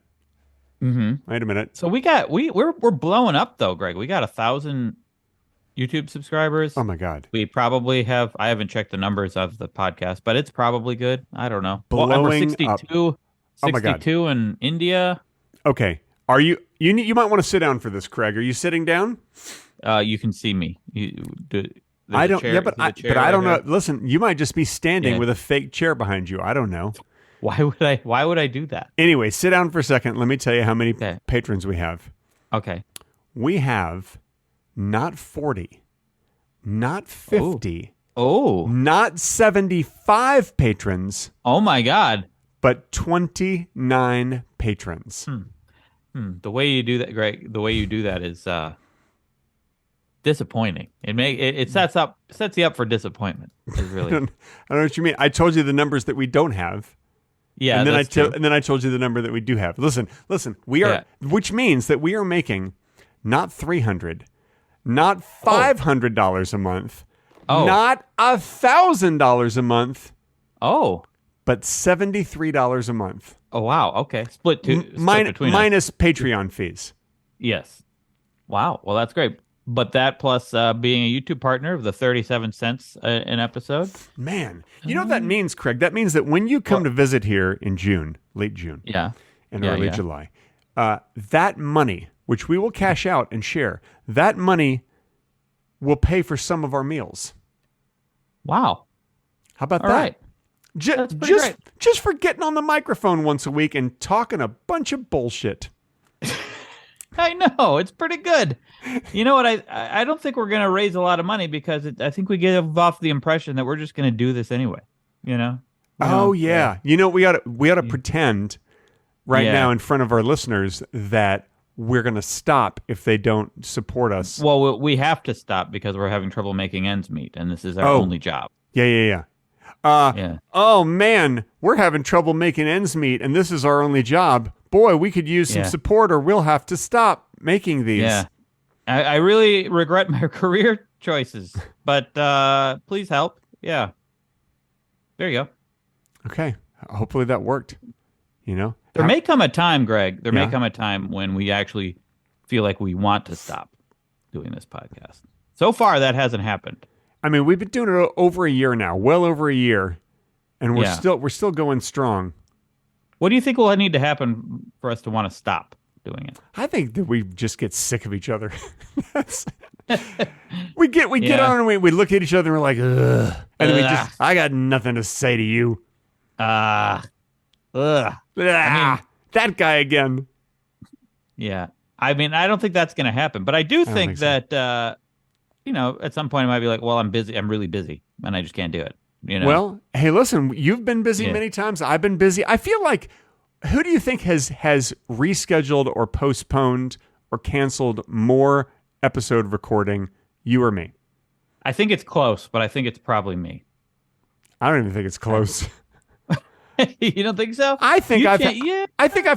[SPEAKER 1] Mm-hmm.
[SPEAKER 2] Wait a minute.
[SPEAKER 1] So we're blowing up though, Greg. We got 1,000 YouTube subscribers.
[SPEAKER 2] Oh my God.
[SPEAKER 1] We probably have. I haven't checked the numbers of the podcast, but it's probably good. I don't know.
[SPEAKER 2] Blowing
[SPEAKER 1] we're 62,
[SPEAKER 2] up. Oh my God.
[SPEAKER 1] 62 in India.
[SPEAKER 2] Okay. Are you? You might want to sit down for this, Craig. Are you sitting down?
[SPEAKER 1] You can see me.
[SPEAKER 2] I don't. Yeah, but I don't know.
[SPEAKER 1] Here.
[SPEAKER 2] Listen, you might just be standing with a fake chair behind you. I don't know.
[SPEAKER 1] Why would I do that?
[SPEAKER 2] Anyway, sit down for a second. Let me tell you how many patrons we have.
[SPEAKER 1] Okay.
[SPEAKER 2] We have not 40, not 50, not 75 patrons.
[SPEAKER 1] Oh my God.
[SPEAKER 2] But 29 patrons.
[SPEAKER 1] The way you do that, Greg, the way you do that is disappointing. It sets you up for disappointment. It really.
[SPEAKER 2] I don't know what you mean. I told you the numbers that we don't have.
[SPEAKER 1] Yeah,
[SPEAKER 2] and then
[SPEAKER 1] that's true.
[SPEAKER 2] and then I told you the number that we do have. Listen. We are, which means that we are making not $300, not $500 a month, not $1,000 a month.
[SPEAKER 1] Oh,
[SPEAKER 2] but $73 a month.
[SPEAKER 1] Oh wow. Okay, split between
[SPEAKER 2] minus Patreon fees.
[SPEAKER 1] Yes. Wow. Well, that's great. But that plus being a YouTube partner of the 37 cents an episode.
[SPEAKER 2] Man, you know what that means, Craig? That means that when you come to visit here in June, late June, and early July, that money, which we will cash out and share, that money will pay for some of our meals.
[SPEAKER 1] Wow.
[SPEAKER 2] How about
[SPEAKER 1] All
[SPEAKER 2] that?
[SPEAKER 1] Right.
[SPEAKER 2] Just for getting on the microphone once a week and talking a bunch of bullshit.
[SPEAKER 1] I know, it's pretty good. You know what? I don't think we're going to raise a lot of money because I think we give off the impression that we're just going to do this anyway. You know?
[SPEAKER 2] Yeah. You know, we ought to pretend now in front of our listeners that we're going to stop if they don't support us.
[SPEAKER 1] Well, we have to stop because we're having trouble making ends meet, and this is our only job.
[SPEAKER 2] Yeah. Oh man, we're having trouble making ends meet, and this is our only job. Boy, we could use some support, or we'll have to stop making these.
[SPEAKER 1] Yeah, I really regret my career choices, but please help. Yeah, there you go.
[SPEAKER 2] Okay, hopefully that worked. You know,
[SPEAKER 1] there may come a time, Greg. There may come a time when we actually feel like we want to stop doing this podcast. So far, that hasn't happened.
[SPEAKER 2] I mean, we've been doing it over a year now, well over a year, and we're still going strong.
[SPEAKER 1] What do you think will need to happen for us to want to stop doing it?
[SPEAKER 2] I think that we just get sick of each other. we get on and we look at each other and we're like, ugh, and then I got nothing to say to you.
[SPEAKER 1] Ugh.
[SPEAKER 2] I mean, that guy again.
[SPEAKER 1] Yeah, I mean, I don't think that's going to happen, but I do think that. You know, at some point I might be like, well, I'm busy. I'm really busy and I just can't do it. You know?
[SPEAKER 2] Well, hey, listen, you've been busy many times. I've been busy. I feel like, who do you think has rescheduled or postponed or canceled more episode recording, you or me?
[SPEAKER 1] I think it's close, but I think it's probably me.
[SPEAKER 2] I don't even think it's close.
[SPEAKER 1] You don't think so?
[SPEAKER 2] I think I've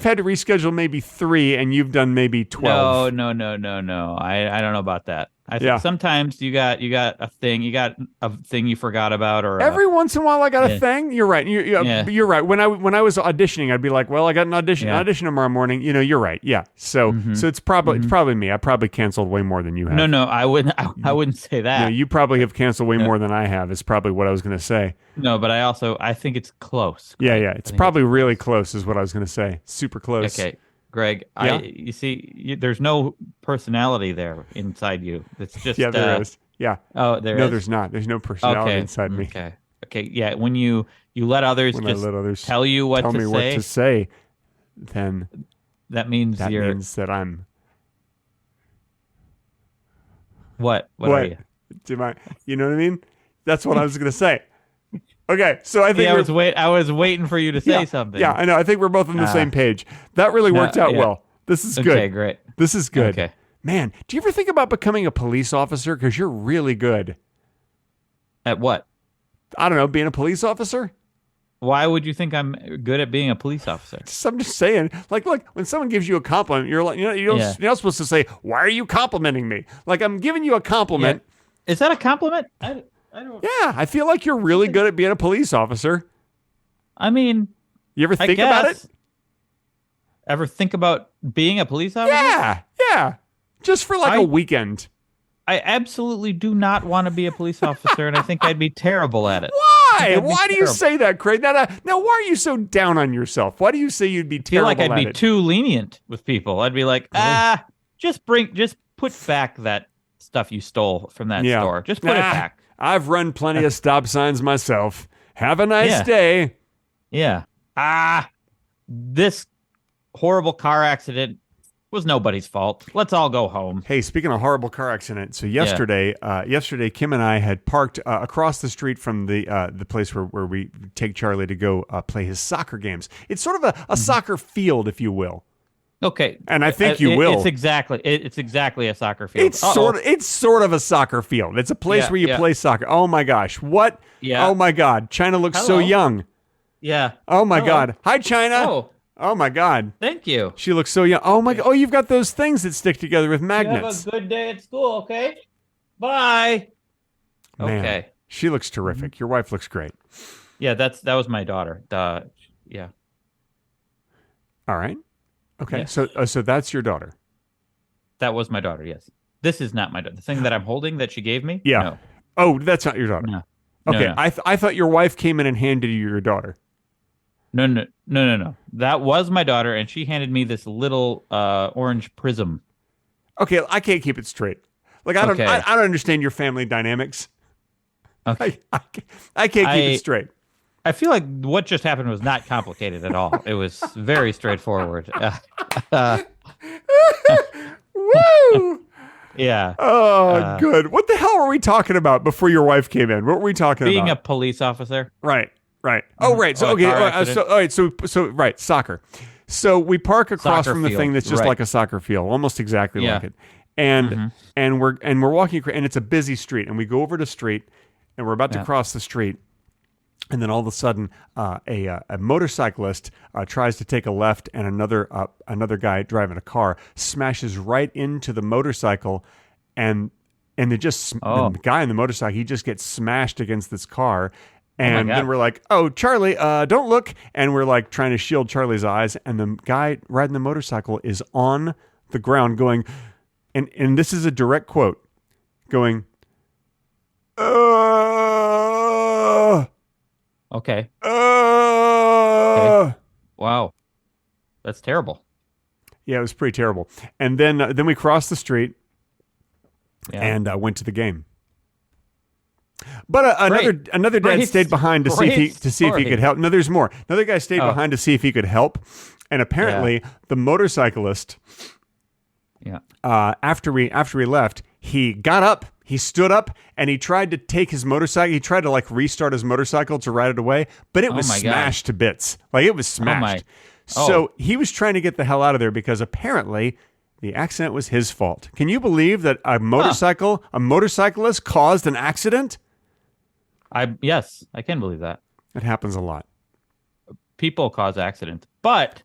[SPEAKER 2] had to reschedule maybe 3 and you've done maybe 12.
[SPEAKER 1] No. I don't know about that. I think sometimes you got a thing you forgot about, or
[SPEAKER 2] every once in a while I got a thing. You're right. You're right. When I was auditioning, I'd be like, well, I got an audition tomorrow morning. You know, you're right. Yeah. So it's probably me. I probably canceled way more than you have.
[SPEAKER 1] No, I wouldn't say that.
[SPEAKER 2] No, you probably have canceled way more than I have. Is probably what I was going to say.
[SPEAKER 1] No, but I think it's close.
[SPEAKER 2] Yeah. It's probably really close is what I was going to say. Super close.
[SPEAKER 1] Okay. Greg, you see, there's no personality there inside you. It's just
[SPEAKER 2] there is. Yeah.
[SPEAKER 1] Oh, there is?
[SPEAKER 2] No, there's not. There's no personality inside me.
[SPEAKER 1] Okay. Yeah. When you let others tell you what to say,
[SPEAKER 2] then
[SPEAKER 1] that means
[SPEAKER 2] that I'm.
[SPEAKER 1] What are you?
[SPEAKER 2] You know what I mean? That's what I was going to say. Okay, so I think
[SPEAKER 1] I was waiting for you to say something.
[SPEAKER 2] Yeah, I know. I think we're both on the same page. That really worked out well. This is good.
[SPEAKER 1] Okay, great.
[SPEAKER 2] This is good.
[SPEAKER 1] Okay.
[SPEAKER 2] Man, do you ever think about becoming a police officer? Because you're really good.
[SPEAKER 1] At what?
[SPEAKER 2] I don't know, being a police officer?
[SPEAKER 1] Why would you think I'm good at being a police officer?
[SPEAKER 2] I'm just saying. Like, look, when someone gives you a compliment, you're like, you're not supposed to say, "Why are you complimenting me?" Like, I'm giving you a compliment.
[SPEAKER 1] Yeah. Is that a compliment? I don't.
[SPEAKER 2] Yeah, I feel like you're really good at being a police officer.
[SPEAKER 1] I mean,
[SPEAKER 2] you ever think about it?
[SPEAKER 1] Ever think about being a police officer?
[SPEAKER 2] Yeah. Just for a weekend.
[SPEAKER 1] I absolutely do not want to be a police officer, and I think I'd be terrible at it.
[SPEAKER 2] Why? Why do you say that, Craig? Now, why are you so down on yourself? Why do you say you'd be terrible at it?
[SPEAKER 1] I feel like I'd be too lenient with people. I'd be like, just put back that stuff you stole from that store. Just put it back.
[SPEAKER 2] I've run plenty of stop signs myself. Have a nice day.
[SPEAKER 1] Yeah. This horrible car accident was nobody's fault. Let's all go home.
[SPEAKER 2] Hey, speaking of horrible car accident, so yesterday, Kim and I had parked across the street from the place where we take Charlie to go play his soccer games. It's sort of a soccer field, if you will.
[SPEAKER 1] Okay.
[SPEAKER 2] And I think you will.
[SPEAKER 1] It's exactly a soccer field.
[SPEAKER 2] It's sort of a soccer field. It's a place where you play soccer. Oh my gosh. What?
[SPEAKER 1] Yeah.
[SPEAKER 2] Oh my God. China looks so young.
[SPEAKER 1] Yeah.
[SPEAKER 2] Oh my God. Hi, China. Oh my God.
[SPEAKER 1] Thank you.
[SPEAKER 2] She looks so young. Oh my God. Oh, you've got those things that stick together with magnets.
[SPEAKER 1] You have a good day at school, okay? Bye.
[SPEAKER 2] Man,
[SPEAKER 1] okay.
[SPEAKER 2] She looks terrific. Your wife looks great.
[SPEAKER 1] Yeah, that was my daughter. Yeah.
[SPEAKER 2] All right. Okay.
[SPEAKER 1] Yeah.
[SPEAKER 2] So that's your daughter.
[SPEAKER 1] That was my daughter, yes. This is not my daughter. The thing that I'm holding that she gave me?
[SPEAKER 2] Yeah.
[SPEAKER 1] No.
[SPEAKER 2] Oh, that's not your daughter.
[SPEAKER 1] No.
[SPEAKER 2] Okay.
[SPEAKER 1] No.
[SPEAKER 2] I thought your wife came in and handed you your daughter.
[SPEAKER 1] No. That was my daughter, and she handed me this little orange prism.
[SPEAKER 2] Okay, I can't keep it straight. Like I don't understand your family dynamics.
[SPEAKER 1] Okay.
[SPEAKER 2] I can't keep it straight.
[SPEAKER 1] I feel like what just happened was not complicated at all. It was very straightforward.
[SPEAKER 2] Woo!
[SPEAKER 1] Yeah.
[SPEAKER 2] Oh, good. What the hell were we talking about before your wife came in? What were we talking about?
[SPEAKER 1] Being a police officer.
[SPEAKER 2] Right. Oh, right. So okay. All right. So right. Soccer. So we park across from the thing that's just like a soccer field, almost exactly like it. And we're walking, and it's a busy street, and we go over the street, and we're about to cross the street. And then all of a sudden, a motorcyclist tries to take a left, and another guy driving a car smashes right into the motorcycle, and the guy in the motorcycle, he just gets smashed against this car. And then we're like, "Oh, Charlie, don't look!" And we're like trying to shield Charlie's eyes, and the guy riding the motorcycle is on the ground going, and this is a direct quote, going,
[SPEAKER 1] Okay.
[SPEAKER 2] Okay.
[SPEAKER 1] Wow. That's terrible.
[SPEAKER 2] Yeah, it was pretty terrible. And then we crossed the street and went to the game. But another dad stayed behind to see if he could help. No, there's more. Another guy stayed behind to see if he could help. And apparently the motorcyclist, after we left, he got up. He stood up and he tried to take his motorcycle. He tried to restart his motorcycle to ride it away, but it was smashed to bits. Like it was smashed. So he was trying to get the hell out of there because apparently the accident was his fault. Can you believe that a motorcyclist caused an accident?
[SPEAKER 1] Yes, I can believe that.
[SPEAKER 2] It happens a lot.
[SPEAKER 1] People cause accidents, but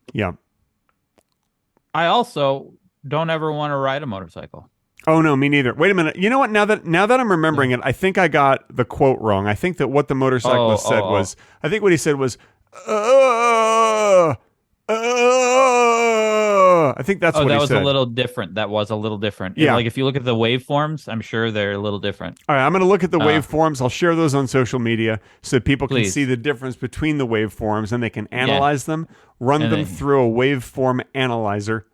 [SPEAKER 1] I also don't ever want to ride a motorcycle.
[SPEAKER 2] Oh, no, me neither. Wait a minute. You know what? Now that I'm remembering it, I think I got the quote wrong. I think that what the motorcyclist said was, I think what he said was, I think that's what he said.
[SPEAKER 1] That was a little different. That was a little different.
[SPEAKER 2] Yeah.
[SPEAKER 1] Like if you look at the waveforms, I'm sure they're a little different.
[SPEAKER 2] All right, I'm going to look at the waveforms. I'll share those on social media so that people can
[SPEAKER 1] Please.
[SPEAKER 2] see the difference between the waveforms and they can analyze them, run them through a waveform analyzer.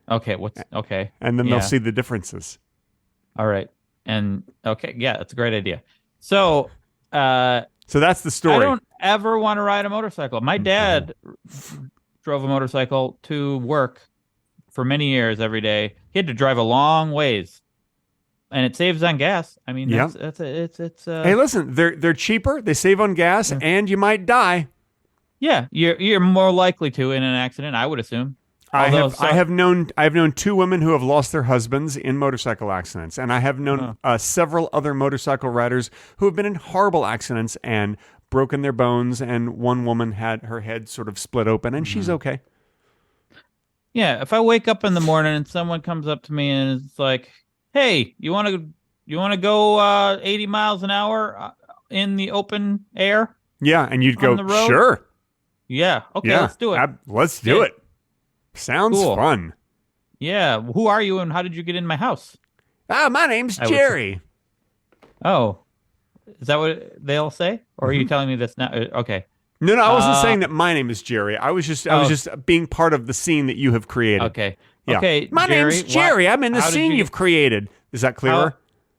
[SPEAKER 1] Okay, okay.
[SPEAKER 2] And then they'll see the differences.
[SPEAKER 1] All right. And that's a great idea. So
[SPEAKER 2] that's the story.
[SPEAKER 1] I don't ever want to ride a motorcycle. My dad drove a motorcycle to work for many years every day. He had to drive a long ways. And it saves on gas. I mean, it's
[SPEAKER 2] Hey, listen, they're cheaper, they save on gas, and you might die.
[SPEAKER 1] Yeah, you're more likely to in an accident, I would assume.
[SPEAKER 2] I have known two women who have lost their husbands in motorcycle accidents, and I have known several other motorcycle riders who have been in horrible accidents and broken their bones, and one woman had her head sort of split open, and she's okay.
[SPEAKER 1] Yeah, if I wake up in the morning and someone comes up to me and it's like, "Hey, you want to go 80 miles an hour in the open air?"
[SPEAKER 2] Yeah, and you'd go, "Sure."
[SPEAKER 1] Yeah, okay, let's do it.
[SPEAKER 2] Let's do it. Sounds fun.
[SPEAKER 1] Yeah. Who are you and how did you get in my house?
[SPEAKER 2] My name's Jerry.
[SPEAKER 1] Oh. Is that what they all say? Or are you telling me this now? Okay.
[SPEAKER 2] No, I wasn't saying that my name is Jerry. I was just being part of the scene that you have created.
[SPEAKER 1] Okay.
[SPEAKER 2] Yeah.
[SPEAKER 1] Okay.
[SPEAKER 2] My name's Jerry. I'm in the scene you've created. Is that clearer?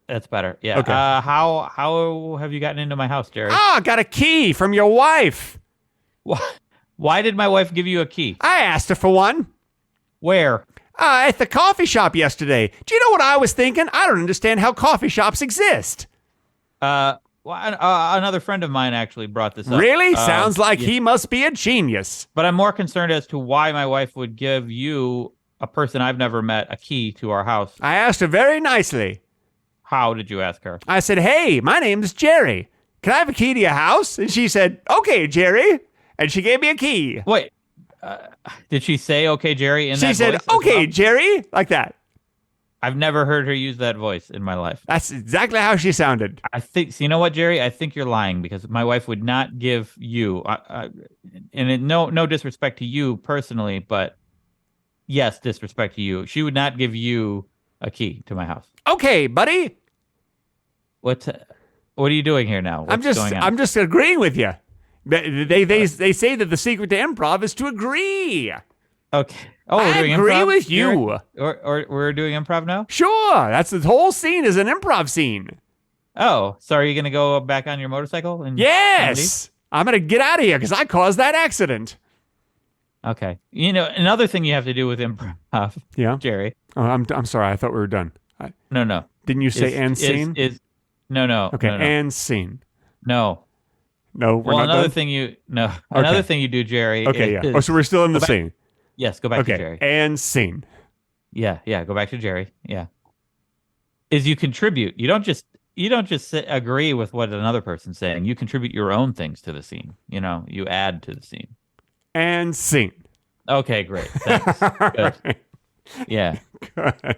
[SPEAKER 1] That's better. Yeah.
[SPEAKER 2] Okay.
[SPEAKER 1] How have you gotten into my house, Jerry?
[SPEAKER 2] I got a key from your wife.
[SPEAKER 1] What? Why did my wife give you a key?
[SPEAKER 2] I asked her for one.
[SPEAKER 1] Where?
[SPEAKER 2] At the coffee shop yesterday. Do you know what I was thinking? I don't understand how coffee shops exist.
[SPEAKER 1] Another friend of mine actually brought this up.
[SPEAKER 2] Really? Sounds like he must be a genius.
[SPEAKER 1] But I'm more concerned as to why my wife would give you a person I've never met a key to our house.
[SPEAKER 2] I asked her very nicely.
[SPEAKER 1] How did you ask her?
[SPEAKER 2] I said, hey, my name's Jerry. Can I have a key to your house? And she said, okay, Jerry. And she gave me a key.
[SPEAKER 1] Wait, did she say, okay, Jerry, in
[SPEAKER 2] She
[SPEAKER 1] that
[SPEAKER 2] said,
[SPEAKER 1] voice as
[SPEAKER 2] okay,
[SPEAKER 1] well?
[SPEAKER 2] Jerry, like that.
[SPEAKER 1] I've never heard her use that voice in my life.
[SPEAKER 2] That's exactly how she sounded.
[SPEAKER 1] I think, so you know what, Jerry? I think you're lying because my wife would not give you, no disrespect to you personally, but yes, disrespect to you. She would not give you a key to my house.
[SPEAKER 2] Okay, buddy.
[SPEAKER 1] What are you doing here now? What's going on?
[SPEAKER 2] I'm just agreeing with you. They say that the secret to improv is to agree.
[SPEAKER 1] Okay. Oh,
[SPEAKER 2] I
[SPEAKER 1] we're doing
[SPEAKER 2] agree
[SPEAKER 1] improv
[SPEAKER 2] with
[SPEAKER 1] here?
[SPEAKER 2] you.
[SPEAKER 1] Or we're doing improv now?
[SPEAKER 2] Sure, that's the whole scene is an improv scene.
[SPEAKER 1] Oh, so are you going to go back on your motorcycle?
[SPEAKER 2] Yes, I'm gonna get out of here because I caused that accident.
[SPEAKER 1] Okay. You know, another thing you have to do with improv,
[SPEAKER 2] Yeah,
[SPEAKER 1] Jerry.
[SPEAKER 2] Oh, I'm sorry. I thought we were done.
[SPEAKER 1] No.
[SPEAKER 2] Didn't you say and scene?
[SPEAKER 1] No.
[SPEAKER 2] Okay,
[SPEAKER 1] no.
[SPEAKER 2] and scene.
[SPEAKER 1] No.
[SPEAKER 2] No, we're
[SPEAKER 1] Well,
[SPEAKER 2] not
[SPEAKER 1] another
[SPEAKER 2] done?
[SPEAKER 1] thing another thing you do, Jerry.
[SPEAKER 2] Okay, yeah.
[SPEAKER 1] is-
[SPEAKER 2] Oh, so we're still in the
[SPEAKER 1] Go back-
[SPEAKER 2] scene.
[SPEAKER 1] Yes, go back to
[SPEAKER 2] Okay,
[SPEAKER 1] Jerry.
[SPEAKER 2] and scene.
[SPEAKER 1] Yeah, go back to Jerry. Yeah. Is you contribute. You don't just agree with what another person's saying. You contribute your own things to the scene. You know, you add to the scene.
[SPEAKER 2] And scene.
[SPEAKER 1] Okay, great. Thanks. Good. Yeah.
[SPEAKER 2] Good.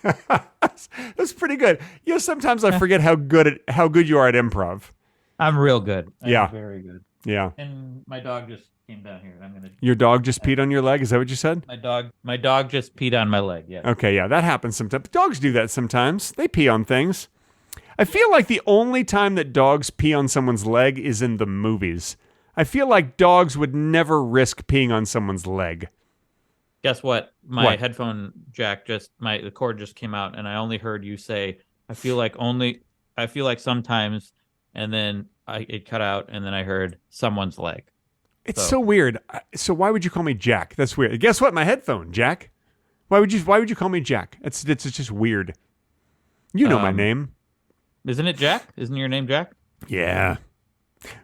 [SPEAKER 2] That's pretty good. You know, sometimes I forget how good you are at improv.
[SPEAKER 1] I'm real good.
[SPEAKER 2] Yeah.
[SPEAKER 1] I'm very good.
[SPEAKER 2] Yeah.
[SPEAKER 1] And my dog just came down here. I'm gonna.
[SPEAKER 2] Your dog just peed on your leg? Is that what you said?
[SPEAKER 1] My dog just peed on my leg. Yeah.
[SPEAKER 2] Okay, yeah, that happens sometimes. Dogs do that sometimes. They pee on things. I feel like the only time that dogs pee on someone's leg is in the movies. I feel like dogs would never risk peeing on someone's leg.
[SPEAKER 1] Guess what? My
[SPEAKER 2] What?
[SPEAKER 1] headphone jack the cord just came out, and I only heard you say, I feel like sometimes, and then it cut out, and then I heard someone's leg.
[SPEAKER 2] It's so weird. So why would you call me Jack? That's weird. Guess what? My headphone, Jack. Why would you call me Jack? It's just weird. You know my name.
[SPEAKER 1] Isn't it Jack? Isn't your name Jack?
[SPEAKER 2] Yeah.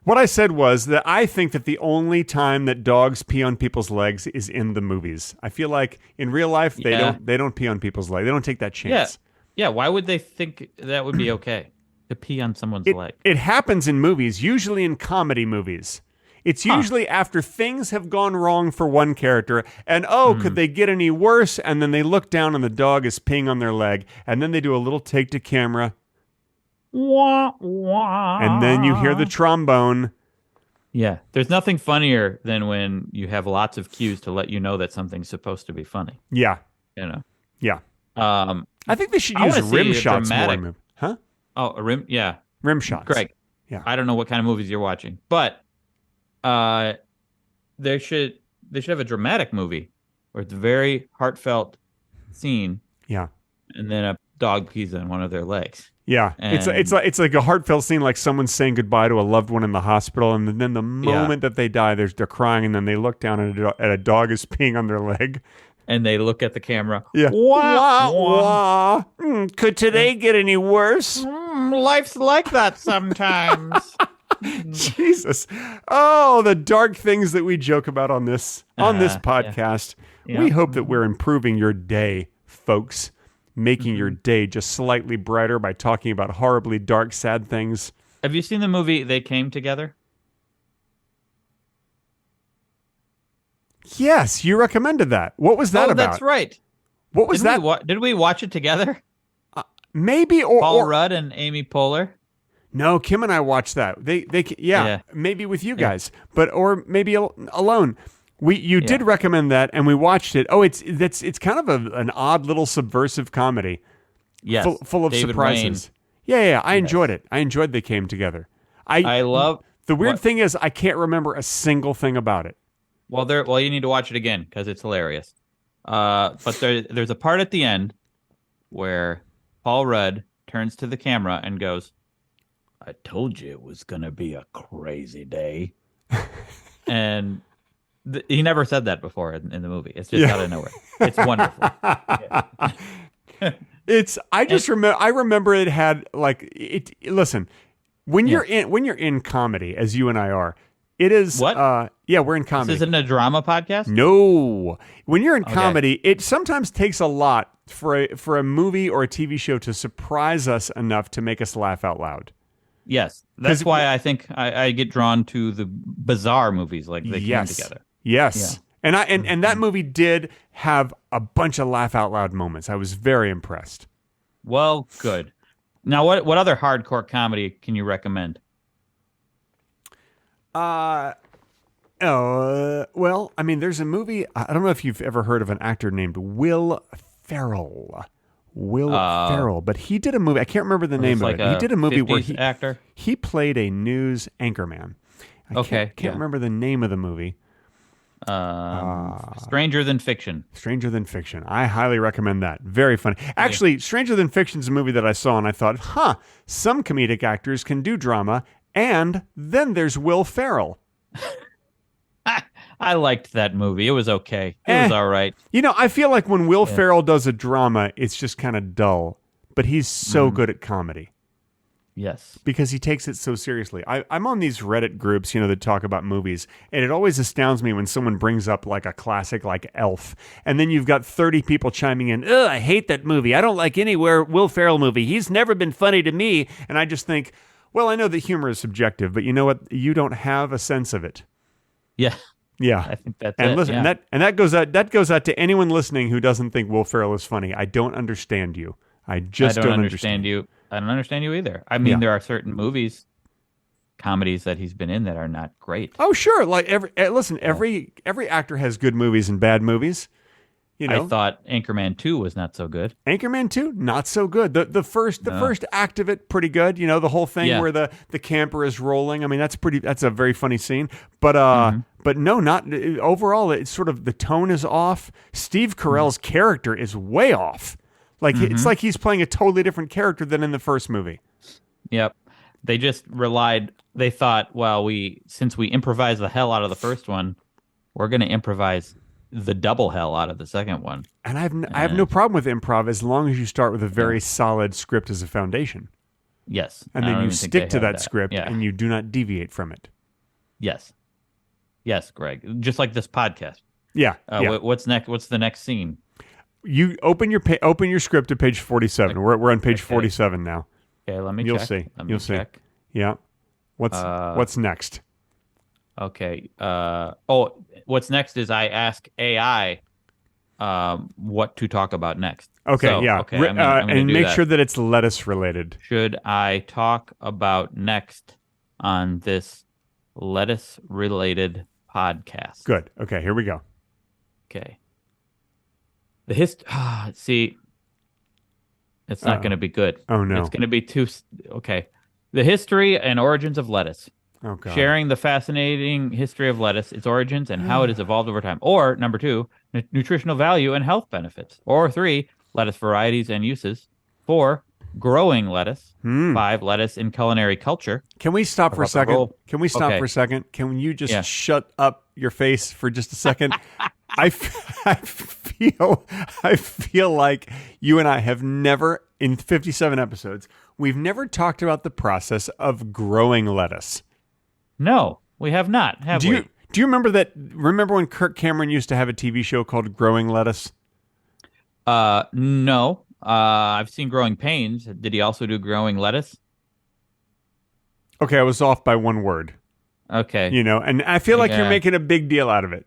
[SPEAKER 2] What I said was that I think that the only time that dogs pee on people's legs is in the movies. I feel like in real life they don't pee on people's legs. They don't take that chance.
[SPEAKER 1] Yeah. Why would they think that would be okay to pee on someone's leg?
[SPEAKER 2] It happens in movies, usually in comedy movies. It's usually after things have gone wrong for one character, and could they get any worse? And then they look down and the dog is peeing on their leg, and then they do a little take to camera.
[SPEAKER 1] Wah, wah.
[SPEAKER 2] And then you hear the trombone.
[SPEAKER 1] Yeah. There's nothing funnier than when you have lots of cues to let you know that something's supposed to be funny.
[SPEAKER 2] Yeah.
[SPEAKER 1] You know?
[SPEAKER 2] Yeah.
[SPEAKER 1] I
[SPEAKER 2] I think they should
[SPEAKER 1] I
[SPEAKER 2] use
[SPEAKER 1] wanna see
[SPEAKER 2] rim
[SPEAKER 1] a
[SPEAKER 2] shots more.
[SPEAKER 1] dramatic-
[SPEAKER 2] Huh?
[SPEAKER 1] Oh, a rim? Yeah.
[SPEAKER 2] Rim shots.
[SPEAKER 1] Greg.
[SPEAKER 2] Yeah.
[SPEAKER 1] I don't know what kind of movies you're watching, but they should have a dramatic movie where it's a very heartfelt scene,
[SPEAKER 2] Yeah.
[SPEAKER 1] and then a dog pees on one of their legs.
[SPEAKER 2] Yeah. It's like a heartfelt scene, like someone saying goodbye to a loved one in the hospital, and then the moment that they die, they're crying, and then they look down at a dog is peeing on their leg.
[SPEAKER 1] And they look at the camera.
[SPEAKER 2] Yeah.
[SPEAKER 1] Wah,
[SPEAKER 2] wah. Could today get any worse?
[SPEAKER 1] Life's like that sometimes.
[SPEAKER 2] Jesus. Oh, the dark things that we joke about on this podcast.
[SPEAKER 1] Yeah.
[SPEAKER 2] We hope that we're improving your day, folks. Making your day just slightly brighter by talking about horribly dark, sad things.
[SPEAKER 1] Have you seen the movie They Came Together?
[SPEAKER 2] Yes, you recommended that. What was that about?
[SPEAKER 1] That's right.
[SPEAKER 2] What was that?
[SPEAKER 1] Did we watch it together?
[SPEAKER 2] Maybe
[SPEAKER 1] Paul Rudd and Amy Poehler?
[SPEAKER 2] No, Kim and I watched that. They
[SPEAKER 1] Yeah.
[SPEAKER 2] maybe with you guys, or maybe alone. You did recommend that, and we watched it. Oh, it's kind of an odd little subversive comedy.
[SPEAKER 1] Yes,
[SPEAKER 2] full of
[SPEAKER 1] David
[SPEAKER 2] surprises. Wayne. Yeah, I enjoyed it. I enjoyed They Came Together.
[SPEAKER 1] I love
[SPEAKER 2] the weird thing is I can't remember a single thing about it.
[SPEAKER 1] Well, you need to watch it again because it's hilarious. But there's a part at the end where Paul Rudd turns to the camera and goes, "I told you it was gonna be a crazy day," and he never said that before in the movie. It's just out of nowhere. It's wonderful.
[SPEAKER 2] I remember it had like it. Listen, when you're in comedy, as you and I are, It is.
[SPEAKER 1] What?
[SPEAKER 2] Yeah, we're in comedy.
[SPEAKER 1] This isn't a drama podcast?
[SPEAKER 2] No. When you're in comedy, it sometimes takes a lot for a movie or a TV show to surprise us enough to make us laugh out loud.
[SPEAKER 1] Yes. That's why I think I get drawn to the bizarre movies like they came together.
[SPEAKER 2] Yes.
[SPEAKER 1] Yeah.
[SPEAKER 2] And that movie did have a bunch of laugh out loud moments. I was very impressed.
[SPEAKER 1] Well, good. Now, what other hardcore comedy can you recommend?
[SPEAKER 2] Well, I mean, there's a movie. I don't know if you've ever heard of an actor named Will Ferrell. Ferrell, but he did a movie. I can't remember the name of it. He did a movie where he played a news anchorman. I can't remember the name of the movie.
[SPEAKER 1] Stranger Than Fiction.
[SPEAKER 2] Stranger Than Fiction. I highly recommend that. Very funny. Actually, Stranger Than Fiction is a movie that I saw and I thought, some comedic actors can do drama. And then there's Will Ferrell.
[SPEAKER 1] I liked that movie. It was okay. It was all right.
[SPEAKER 2] You know, I feel like when Will Ferrell does a drama, it's just kind of dull. But he's so good at comedy.
[SPEAKER 1] Yes.
[SPEAKER 2] Because he takes it so seriously. I'm on these Reddit groups, that talk about movies. And it always astounds me when someone brings up like a classic like Elf. And then you've got 30 people chiming in, I hate that movie. I don't like any Will Ferrell movie. He's never been funny to me. And I just think, well, I know that humor is subjective, but you know what? You don't have a sense of it.
[SPEAKER 1] Yeah.
[SPEAKER 2] Yeah.
[SPEAKER 1] I think that's
[SPEAKER 2] and
[SPEAKER 1] it.
[SPEAKER 2] Listen,
[SPEAKER 1] yeah.
[SPEAKER 2] that goes out to anyone listening who doesn't think Will Ferrell is funny. I don't understand you. I don't understand
[SPEAKER 1] you. I don't understand you either. I mean, there are certain comedies that he's been in that are not great.
[SPEAKER 2] Oh, sure. Like every actor has good movies and bad movies.
[SPEAKER 1] I thought Anchorman 2 was not so good.
[SPEAKER 2] Anchorman 2, not so good. The first act of it, pretty good. The whole thing where the camper is rolling. I mean, that's a very funny scene. But but no, not overall. It's sort of the tone is off. Steve Carell's character is way off. Like it's like he's playing a totally different character than in the first movie.
[SPEAKER 1] Yep. They just relied. They thought, well, since we improvised the hell out of the first one, we're going to improvise the double hell out of the second one.
[SPEAKER 2] And I have no problem with improv as long as you start with a very solid script as a foundation.
[SPEAKER 1] Yes.
[SPEAKER 2] And then you stick to that script and you do not deviate from it.
[SPEAKER 1] Yes. Yes, Greg. Just like this podcast.
[SPEAKER 2] Yeah.
[SPEAKER 1] What's next? What's the next scene?
[SPEAKER 2] You open your script at page 47. We're on page 47 now.
[SPEAKER 1] Okay, let me
[SPEAKER 2] You'll
[SPEAKER 1] check.
[SPEAKER 2] see.
[SPEAKER 1] You'll see.
[SPEAKER 2] Yeah. What's next?
[SPEAKER 1] Okay. What's next is I ask AI what to talk about next.
[SPEAKER 2] Okay,
[SPEAKER 1] so,
[SPEAKER 2] yeah.
[SPEAKER 1] Okay, I'm gonna
[SPEAKER 2] and
[SPEAKER 1] do
[SPEAKER 2] make
[SPEAKER 1] that.
[SPEAKER 2] sure that it's lettuce related.
[SPEAKER 1] Should I talk about next on this lettuce related podcast?
[SPEAKER 2] Good. Okay, here we go.
[SPEAKER 1] Okay. See, it's not going to be good.
[SPEAKER 2] Oh, no.
[SPEAKER 1] It's going to be too... Okay. The history and origins of lettuce.
[SPEAKER 2] Oh, God.
[SPEAKER 1] Sharing the fascinating history of lettuce, its origins, and how it has evolved over time. Or, number 2, nutritional value and health benefits. Or 3, lettuce varieties and uses. 4, growing lettuce. 5, lettuce in culinary culture.
[SPEAKER 2] Can we stop for a second?
[SPEAKER 1] Okay.
[SPEAKER 2] Can you just shut up your face for just a second? I feel like you and I have never, in 57 episodes, we've never talked about the process of growing lettuce.
[SPEAKER 1] No, we have not, have we?
[SPEAKER 2] Do you remember that? Remember when Kirk Cameron used to have a TV show called Growing Lettuce?
[SPEAKER 1] No. I've seen Growing Pains. Did he also do Growing Lettuce?
[SPEAKER 2] Okay, I was off by one word.
[SPEAKER 1] Okay.
[SPEAKER 2] And I feel like you're making a big deal out of it.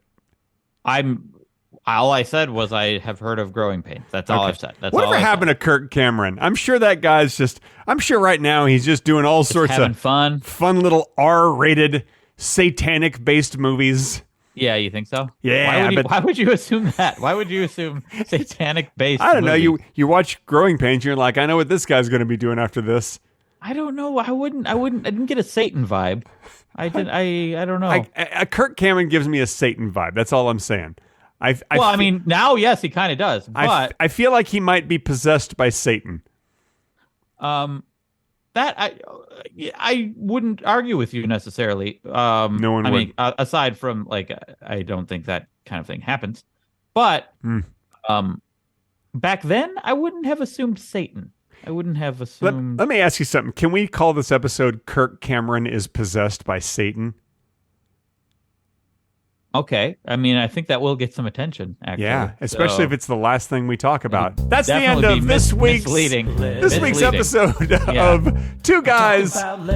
[SPEAKER 1] All I said was I have heard of Growing Pains. That's all I've said.
[SPEAKER 2] Whatever happened to Kirk Cameron? I'm sure that guy's I'm sure right now he's just doing all sorts of
[SPEAKER 1] fun
[SPEAKER 2] little R-rated satanic-based movies.
[SPEAKER 1] Yeah, you think so?
[SPEAKER 2] Yeah.
[SPEAKER 1] Why would you assume that? Why would you assume satanic-based
[SPEAKER 2] I don't know.
[SPEAKER 1] movies?
[SPEAKER 2] You watch Growing Pains, you're like, I know what this guy's going to be doing after this.
[SPEAKER 1] I don't know. I didn't get a Satan vibe. I don't know.
[SPEAKER 2] Kirk Cameron gives me a Satan vibe. That's all I'm saying.
[SPEAKER 1] I mean, now, yes, he kind of does. But
[SPEAKER 2] I feel like he might be possessed by Satan.
[SPEAKER 1] That I wouldn't argue with you necessarily.
[SPEAKER 2] No one would.
[SPEAKER 1] I mean, aside from I don't think that kind of thing happens. But back then, I wouldn't have assumed Satan. I wouldn't have assumed.
[SPEAKER 2] Let me ask you something. Can we call this episode "Kirk Cameron is possessed by Satan"?
[SPEAKER 1] Okay. I mean, I think that will get some attention, actually.
[SPEAKER 2] Yeah, especially
[SPEAKER 1] So,
[SPEAKER 2] if it's the last thing we talk about. That's the end
[SPEAKER 1] definitely
[SPEAKER 2] of
[SPEAKER 1] be
[SPEAKER 2] this week's
[SPEAKER 1] misleading.
[SPEAKER 2] this week's
[SPEAKER 1] Misleading.
[SPEAKER 2] episode
[SPEAKER 1] Yeah.
[SPEAKER 2] of Two Guys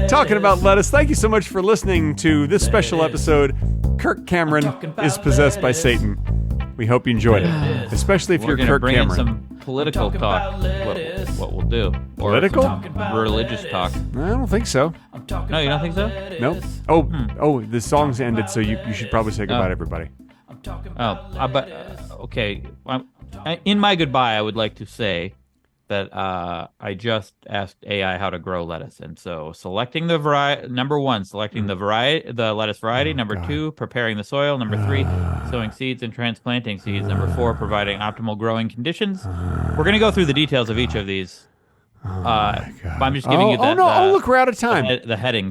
[SPEAKER 2] Talking About Lettuce. Thank you so much for listening to this special episode. Kirk Cameron is possessed by Satan. We hope you enjoyed it, especially if
[SPEAKER 1] We're
[SPEAKER 2] you're
[SPEAKER 1] going to
[SPEAKER 2] Kirk
[SPEAKER 1] bring in
[SPEAKER 2] Cameron.
[SPEAKER 1] some political talk. What we'll do. Or
[SPEAKER 2] Political?
[SPEAKER 1] some religious talk.
[SPEAKER 2] I don't think so.
[SPEAKER 1] No, you don't think so?
[SPEAKER 2] Nope. Oh, the song's ended, so you should probably say goodbye to everybody.
[SPEAKER 1] Okay. In my goodbye, I would like to say that I just asked AI how to grow lettuce, and so selecting the variety. Number 1, selecting the lettuce variety. Number 2, preparing the soil. Number 3, sowing seeds and transplanting seeds. Number 4, providing optimal growing conditions. We're going to go through the details of each of these. But I'm just giving you that.
[SPEAKER 2] Oh no! Look, we're out of time.
[SPEAKER 1] The heading.